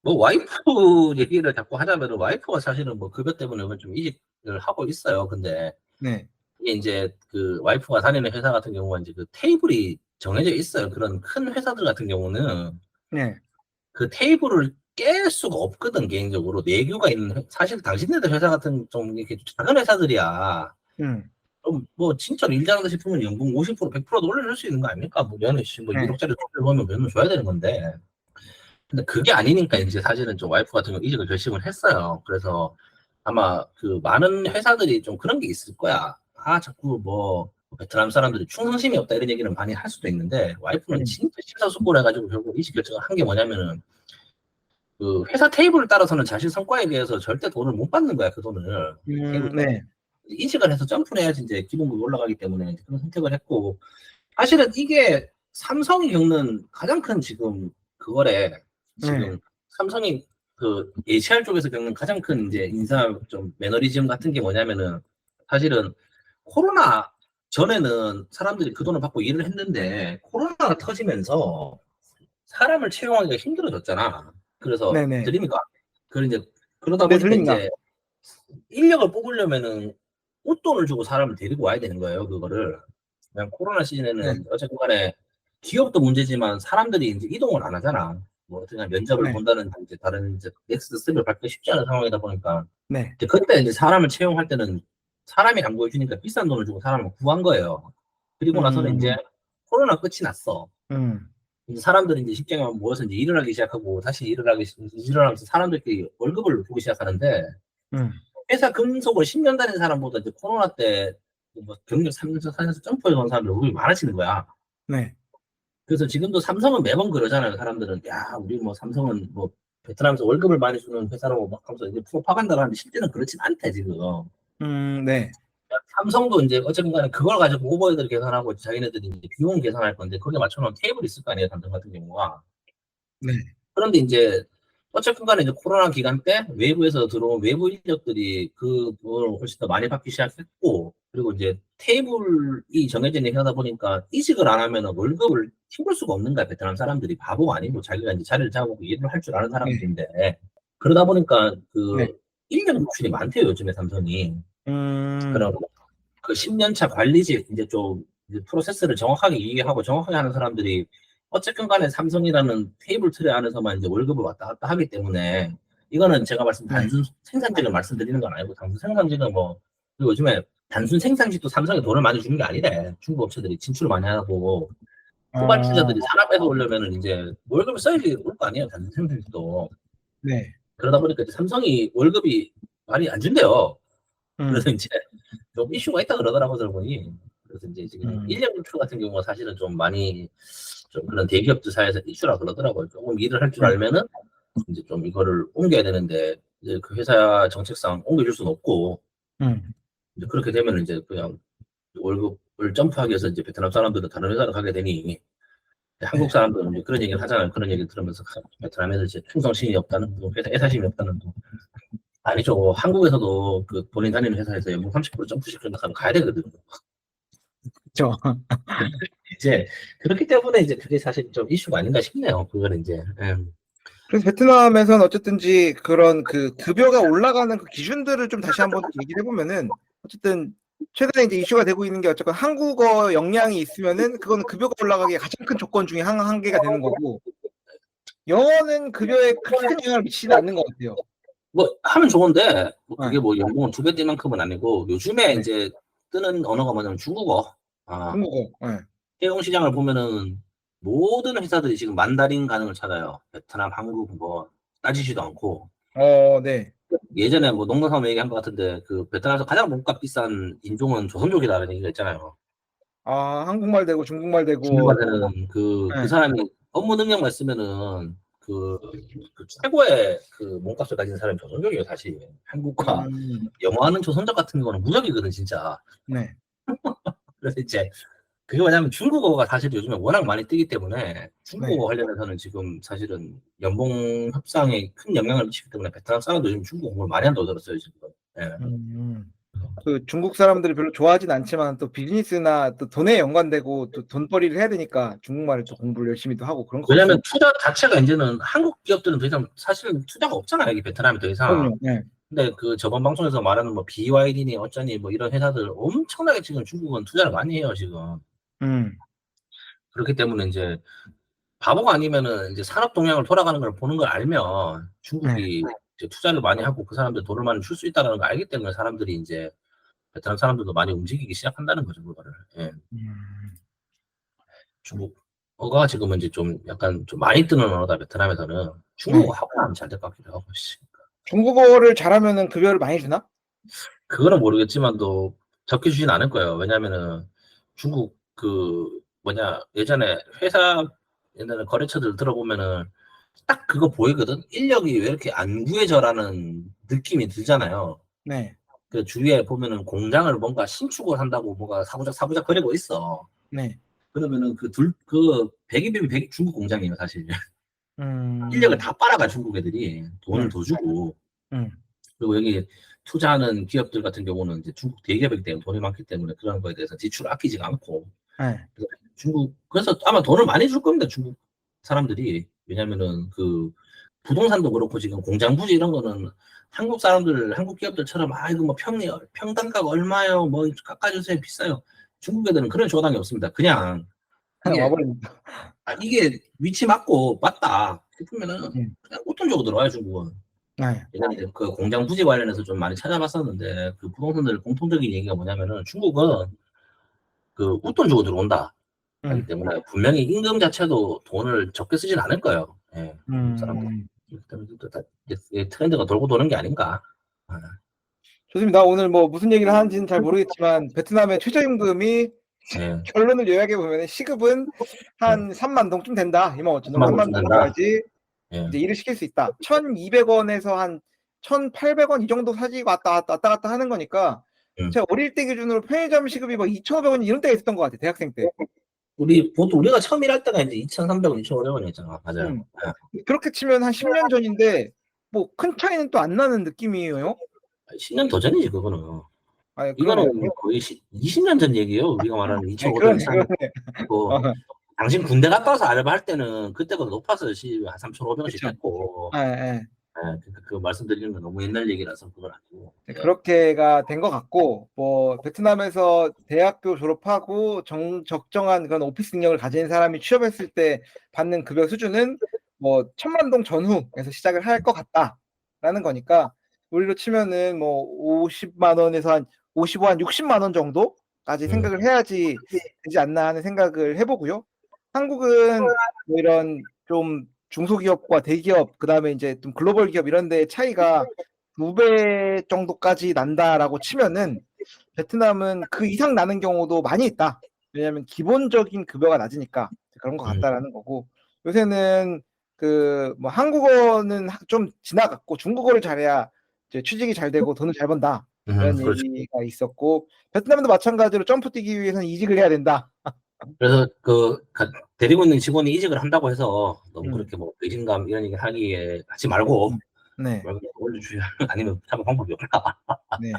S2: 뭐 와이프 얘기를 자꾸 하자면은 와이프가 사실은 뭐 급여 때문에 좀 이직을 하고 있어요. 근데
S1: 네.
S2: 이게 이제 그 와이프가 다니는 회사 같은 경우는 이제 그 테이블이 정해져 있어요. 그런 큰 회사들 같은 경우는
S1: 네.
S2: 그 테이블을 깰 수가 없거든 개인적으로 내규가 있는 사실 당신네들 회사 같은 좀 이렇게 작은 회사들이야.
S1: 음.
S2: 좀 뭐 진짜 일 잘한다 싶으면 연봉 50% 100%도 올려줄 수 있는 거 아닙니까? 뭐 연애 뭐
S1: 네.
S2: 1억짜리 돈을 벌면 몇명 줘야 되는 건데. 근데 그게 아니니까 이제 사실은 좀 와이프 같은 경우 이직을 결심을 했어요. 그래서 아마 그 많은 회사들이 좀 그런 게 있을 거야. 자꾸 뭐 베트남 사람들이 충성심이 없다 이런 얘기는 많이 할 수도 있는데 와이프는 진짜 심사숙고를 해가지고 결국 이직 결정을 한 게 뭐냐면은 그 회사 테이블을 따라서는 자신 성과에 대해서 절대 돈을 못 받는 거야 그 돈을. 테이블
S1: 네.
S2: 이직을 해서 점프를 해야지 이제 기본급이 올라가기 때문에 그런 선택을 했고 사실은 이게 삼성이 겪는 가장 큰 지금 그거래. 지금 삼성이 그 HR 쪽에서 겪는 가장 큰 이제 인사 좀 매너리즘 같은 게 뭐냐면은 사실은 코로나 전에는 사람들이 그 돈을 받고 일을 했는데 코로나가 터지면서 사람을 채용하기가 힘들어졌잖아. 그래서
S1: 네네.
S2: 들립니까? 그런 이제 그러다
S1: 네,
S2: 보니까
S1: 들립니다.
S2: 이제 인력을 뽑으려면은 웃돈을 주고 사람을 데리고 와야 되는 거예요. 그거를. 그냥 코로나
S1: 네.
S2: 시즌에는 어쨌든 간에 기업도 문제지만 사람들이 이제 이동을 안 하잖아. 뭐 어떻게 면접을
S1: 네.
S2: 본다는 이제 다른 이제 넥스트 스텝을 밟기 쉽지 않은 상황이다 보니까
S1: 네.
S2: 이제 그때 이제 사람을 채용할 때는 사람이 안 구해주니까 비싼 돈을 주고 사람을 구한 거예요. 그리고 나서는 이제 코로나 끝이 났어.
S1: 음,
S2: 이제 사람들이 이제 직장에 모여서 이제 일을 하기 시작하고 다시 일을 하면서 사람들끼리 월급을 보기 시작하는데
S1: 음,
S2: 회사 근속을 10년 다닌 사람보다 이제 코로나 때 뭐 경력 3년, 4년에서 점프해 온 사람들 월급이 많아지는 거야.
S1: 네,
S2: 그래서 지금도 삼성은 매번 그러잖아요. 사람들은 야 우리 뭐 삼성은 뭐 베트남에서 월급을 많이 주는 회사라고 막 하면서 이제 프로파간다를 하는데 실제는 그렇진 않대 지금.
S1: 네,
S2: 삼성도 이제 어쨌든 간에 그걸 가지고 오버헤드를 계산하고 자기네들이 이제 비용 계산할 건데 거기에 맞춰놓은 테이블이 있을 거 아니에요. 삼성 같은 경우가.
S1: 네,
S2: 그런데 이제 어쨌든 간에 이제 코로나 기간 때 외부에서 들어온 외부 인력들이 그걸 훨씬 더 많이 받기 시작했고, 그리고 이제 테이블이 정해진 얘기 하다 보니까 이직을 안 하면 월급을 튀울 수가 없는 거야. 베트남 사람들이 바보가 아니고 자기가 이제 자리를 잡고 일을 할 줄 아는
S1: 네,
S2: 사람들인데. 그러다 보니까
S1: 네,
S2: 그 인력 노출이 많대요. 요즘에 삼성이.
S1: 음,
S2: 그럼 그 10년 차 관리직 이제 좀 이제 프로세스를 정확하게 이해하고 정확하게 하는 사람들이 어쨌든 간에 삼성이라는 테이블 틀에 안에서만 이제 월급을 왔다 갔다 하기 때문에 이거는 제가 말씀
S1: 네,
S2: 단순 생산직을 말씀드리는 건 아니고 단순 생산직은 뭐 그리고 요즘에 단순 생산직도 삼성에 돈을 많이 주는 게 아니래. 중국 업체들이 진출을 많이 하고
S1: 어,
S2: 후발주자들이 산업에서 오려면은 이제 월급을 써야지 올 거 아니에요. 단순 생산직도.
S1: 네,
S2: 그러다 보니까 이제 삼성이 월급이 많이 안 준대요. 그래서
S1: 음,
S2: 이제 좀 이슈가 있다 그러더라고 들어보니. 그래서 이제 지금
S1: 음,
S2: 인력 노출 같은 경우가 사실은 좀 많이 좀 그런 대기업들 사이에서 이슈라 그러더라고요. 조금 일을 할 줄
S1: 네,
S2: 알면은 이제 좀 이거를 옮겨야 되는데 이제 그 회사 정책상 옮겨줄 수는 없고
S1: 음,
S2: 이제 그렇게 되면 이제 그냥 월급을 점프하기 위해서 이제 베트남 사람들은 다른 회사를 가게 되니 한국
S1: 네,
S2: 사람들은 이제 그런 얘기를 하잖아요. 그런 얘기를 들으면서 베트남에서 이제 충성심이 없다는 둥, 회사 애사심이 없다는 둥. 아니죠. 한국에서도 그 본인 다니는 회사에서 연봉 30% 점프시키는 거 가야 되거든요.
S1: 그렇죠.
S2: 이제 그렇기 때문에 이제 그게 사실 좀 이슈가 아닌가 싶네요. 그거는 이제
S1: 그래서 베트남에서는 어쨌든지 그런 그 급여가 올라가는 그 기준들을 좀 다시 한번 얘기를 해보면은 어쨌든 최근에 이제 이슈가 되고 있는 게 어쨌건 한국어 역량이 있으면은 그거는 급여가 올라가기에 가장 큰 조건 중에 한 개가 되는 거고 영어는 급여에 그렇게 큰 영향을 미치지는 않는 것 같아요.
S2: 뭐 하면 좋은데 뭐
S1: 네,
S2: 그게 뭐 연봉은 두 배 뛸만큼은 아니고 요즘에
S1: 네.
S2: 이제 뜨는 언어가 뭐냐면 중국어. 아,
S1: 중국어. 네.
S2: 채용 시장을 보면은 모든 회사들이 지금 만다린 가능을 찾아요. 베트남, 한국 뭐 따지지도 않고
S1: 네.
S2: 예전에 뭐 농담삼아 얘기한 것 같은데 그 베트남에서 가장 몸값 비싼 인종은 조선족이라는 얘기가 있잖아요.
S1: 아, 한국말 되고 중국말 되고
S2: 중국한테는 그
S1: 네.
S2: 사람이 업무 능력만 쓰면은 그 최고의 그 몸값을 가진 사람이 조선족이에요, 사실. 한국과
S1: 음,
S2: 영어하는 조선족 같은 경우는 무적이거든, 진짜.
S1: 네.
S2: 그래서 이제 그게 뭐냐면 중국어가 사실 요즘에 워낙 많이 뜨기 때문에
S1: 네.
S2: 중국어 관련해서는 지금 사실은 연봉 협상에 큰 영향을 미치기 때문에 베트남 사람도 요즘 중국어 공부를 많이 한다고 들었어요, 지금. 예.
S1: 음. 그 중국 사람들이 별로 좋아하진 않지만 또 비즈니스나 또 돈에 연관되고 또 돈벌이를 해야 되니까 중국말을 또 공부를 열심히 또 하고 그런 것
S2: 왜냐면
S1: 같습니다.
S2: 투자 자체가 이제는 한국 기업들은 더 이상 사실은 투자가 없잖아요, 여기 베트남에 더 이상.
S1: 그럼요. 네.
S2: 근데 그 저번 방송에서 말하는 뭐 BYD니 어쩌니 뭐 이런 회사들 엄청나게 지금 중국은 투자를 많이 해요, 지금.
S1: 음.
S2: 그렇기 때문에 이제 바보가 아니면은 이제 산업 동향을 돌아가는 걸 보는 걸 알면
S1: 네.
S2: 중국이 이제 투자를 많이 하고 그 사람들 돈을 많이 줄 수 있다는 걸 알기 때문에 사람들이 이제 베트남 사람들도 많이 움직이기 시작한다는 거죠, 그거를. 예.
S1: 음.
S2: 중국어가 지금은 이제 좀 약간 좀 많이 뜨는 언어다, 베트남에서는. 중국어
S1: 네.
S2: 하고 나면 잘 될 것 같기도 하고, 씨.
S1: 중국어를 잘하면은 급여를 많이 주나?
S2: 그거는 모르겠지만도 적게 주진 않을 거예요. 왜냐면은 중국 그 뭐냐 예전에 회사 옛날에 거래처들 들어보면은 딱 그거 보이거든. 인력이 왜 이렇게 안 구해져라는 느낌이 들잖아요.
S1: 네.
S2: 그 주위에 보면은 공장을 뭔가 신축을 한다고 뭐가 사부작 사부작 거리고 있어.
S1: 네.
S2: 그러면은 그 100이면 100 중국 공장이에요, 사실. 인력을
S1: 음.
S2: 다 빨아가 중국 애들이 돈을
S1: 네.
S2: 더 주고.
S1: 음.
S2: 그리고 여기 투자하는 기업들 같은 경우는 이제 중국 대기업이기 때문에 돈이 많기 때문에 그런 거에 대해서 지출을 아끼지가 않고.
S1: 네.
S2: 그래서 그래서 아마 돈을 많이 줄 겁니다, 중국 사람들이. 왜냐면은 그 부동산도 그렇고 지금 공장 부지 이런 거는 한국 사람들, 한국 기업들처럼 아, 이거 뭐 평당가가 얼마요? 뭐 깎아주세요. 비싸요. 중국 애들은 그런 조당이 없습니다. 그냥 이게,
S1: 와버립니다.
S2: 이게 위치 맞고 맞다 싶으면은
S1: 음.
S2: 그냥 웃돈 주고 들어와요, 중국은.
S1: 네.
S2: 예전에 이제 그 공장 부지 관련해서 좀 많이 찾아봤었는데 그 부동산들 공통적인 얘기가 뭐냐면은 중국은 그 웃돈 주고 들어온다. 하기 때문에 분명히 임금 자체도 돈을 적게 쓰진 않을 거예요. 예, 사람들. 그렇기 때문에 트렌드가 돌고 도는 게 아닌가.
S1: 좋습니다. 오늘 뭐 무슨 얘기를 하는지는 잘 모르겠지만 베트남의 최저임금이
S2: 예.
S1: 결론을 요약해 보면 시급은 한 3만 동쯤 된다. 2만 5천 동,
S2: 3만
S1: 3만
S2: 5천
S1: 동
S2: 된다.
S1: 가야지
S2: 예.
S1: 이제 일을 시킬 수 있다. 1,200원에서 한 1,800원 이 정도 사지 왔다 갔다 하는 거니까 제가 어릴 때 기준으로 편의점 시급이 뭐 2,500원 이런 때가 있었던 것 같아요. 대학생 때.
S2: 보통 우리가 처음 일할 때가 이제 2,300원, 2,500원이었잖아. 맞아요.
S1: 그렇게 치면 한 10년 전인데 뭐 큰 차이는 또 안 나는 느낌이에요.
S2: 10년 더 전이지 그거는.
S1: 아니,
S2: 이거는 거의 20년 전 얘기예요. 우리가 말하는 2,500원.
S1: 그러네.
S2: 당신 군대 갔다 와서 알바할 때는 그때보다 높았어요. 한 3,500원씩 했고.
S1: 예.
S2: 그 말씀드리는 건 너무 옛날 얘기라서 그건 아니고.
S1: 그렇게가 된 것 같고, 뭐 베트남에서 대학교 졸업하고 적정한 그런 오피스 능력을 가진 사람이 취업했을 때 받는 급여 수준은 뭐 1,000만 동 전후에서 시작을 할 것 같다라는 거니까 우리로 치면은 뭐 50만 원에서 한 55, 한 60만 원 정도까지 생각을 해야지 되지 않나 하는 생각을 해보고요. 한국은 뭐 이런 좀 중소기업과 대기업, 그다음에 이제 좀 글로벌 기업 이런 데의 차이가 2배 정도까지 난다라고 치면은 베트남은 그 이상 나는 경우도 많이 있다. 왜냐하면 기본적인 급여가 낮으니까 그런 것 같다라는 거고, 요새는 그 뭐 한국어는 좀 지나갔고 중국어를 잘해야 이제 취직이 잘 되고 돈을 잘 번다 이런
S2: 그렇죠.
S1: 얘기가 있었고, 베트남도 마찬가지로 점프 뛰기 위해서는 이직을 해야 된다.
S2: 그래서 데리고 있는 직원이 이직을 한다고 해서 너무 그렇게 뭐 의심감 이런 얘기 하지 말고
S1: 네.
S2: 올려주셔야 아니면 참 방법이 없나.
S1: 네.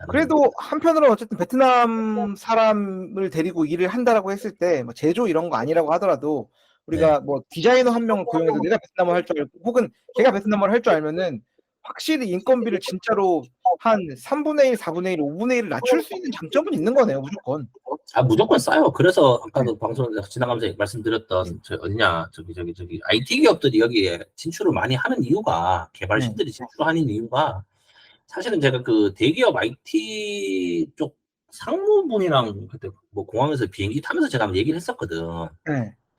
S1: 그래도 한편으로 어쨌든 베트남 사람을 데리고 일을 한다라고 했을 때 뭐 제조 이런 거 아니라고 하더라도 우리가 뭐 디자이너 한 명을 고용해도 내가 베트남어 할 줄 알고 혹은 걔가 베트남어를 할 줄 알면은 확실히 인건비를 진짜로 한 3분의 1, 4분의 1, 5분의 1을 낮출 수 있는 장점은 있는 거네요, 무조건.
S2: 무조건 싸요. 그래서 아까도 방송에서 지나가면서 말씀드렸던 저기 IT 기업들이 여기에 진출을 많이 하는 이유가, 개발신들이 진출하는 이유가, 사실은 제가 그 대기업 IT 쪽 상무분이랑 그때 뭐 공항에서 비행기 타면서 제가 한번 얘기를 했었거든.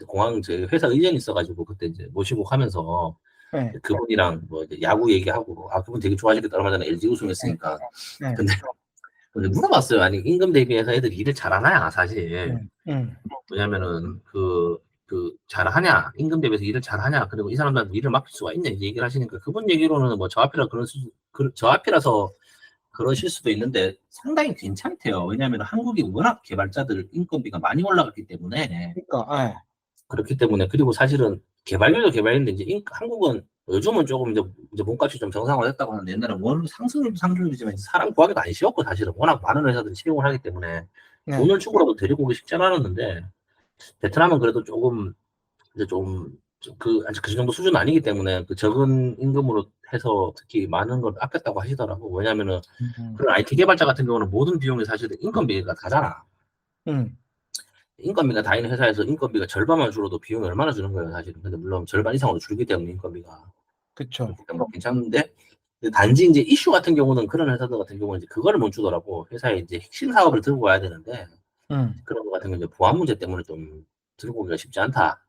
S2: 공항 제 회사 의전이 있어가지고 그때 이제 모시고 가면서 그분이랑 뭐 이제 야구 얘기하고, 그분 되게 좋아하시겠다. 얼마 전에 LG 우승했으니까. 근데 물어봤어요. 아니, 임금 대비해서 애들이 일을 잘하냐, 사실. 왜냐면은 잘하냐, 임금 대비해서 일을 잘하냐, 그리고 이 사람들한테 일을 맡길 수가 있냐, 이제 얘기를 하시니까, 그분 얘기로는 뭐 저 앞이라서 그러실 수도 있는데 상당히 괜찮대요. 왜냐하면 한국이 워낙 개발자들 인건비가 많이 올라갔기 때문에. 그렇기 때문에, 그리고 사실은 개발률도 개발인데 이제 한국은 요즘은 조금 이제 몸값이 좀 정상화됐다고 하는데, 옛날에 원 상승률이지만 사람 구하기가 안 쉬웠고, 사실은 워낙 많은 회사들이 채용을 하기 때문에 돈을 주고라도 데리고 오기 쉽지 않았는데, 베트남은 그래도 조금 이제 아직 그 정도 수준은 아니기 때문에 그 적은 임금으로 해서 특히 많은 걸 아꼈다고 하시더라고. 왜냐면은 그런 IT 개발자 같은 경우는 모든 비용이 사실은 인건비가 다잖아. 인건비가 다 있는 회사에서 인건비가 절반만 줄어도 비용이 얼마나 주는 거예요, 사실은. 근데 물론 절반 이상으로 줄기 때문에 인건비가.
S1: 그쵸.
S2: 뭐 괜찮은데, 단지 이제 이슈 같은 경우는 그런 회사들 같은 경우는 이제 그거를 못 주더라고. 회사에 이제 핵심 사업을 들고 와야 되는데, 그런 거 같은 경우 이제 보안 문제 때문에 좀 들고 오기가 쉽지 않다.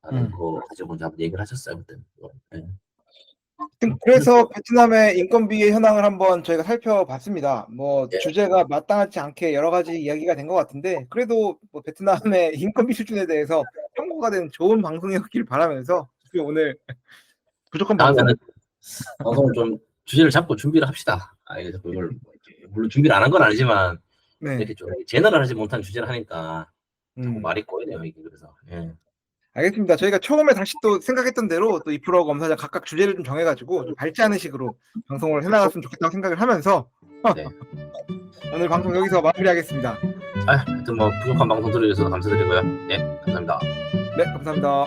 S2: 라는 거 가지고 이제 한번 얘기를 하셨어요, 그때.
S1: 그래서 베트남의 인건비의 현황을 한번 저희가 살펴봤습니다. 뭐 주제가 마땅하지 않게 여러 가지 이야기가 된 것 같은데, 그래도 뭐 베트남의 인건비 수준에 대해서 참고가 되는 좋은 방송이었길 바라면서 오늘 부족한 방송.
S2: 방송을 좀 주제를 잡고 준비를 합시다. 그걸 물론 준비를 안 한 건 아니지만 이렇게 좀 제너럴하지 못한 주제를 하니까 자꾸 말이 꼬이네요, 이게. 그래서
S1: 알겠습니다. 저희가 처음에 다시 또 생각했던 대로 또 이프로와 검사장 각각 주제를 좀 정해가지고 좀 밝지 않은 식으로 방송을 해나갔으면 좋겠다고 생각을 하면서 오늘 방송 여기서 마무리하겠습니다.
S2: 하여튼 뭐 부족한 방송 들어주셔서 감사드리고요. 감사합니다.
S1: 네, 감사합니다.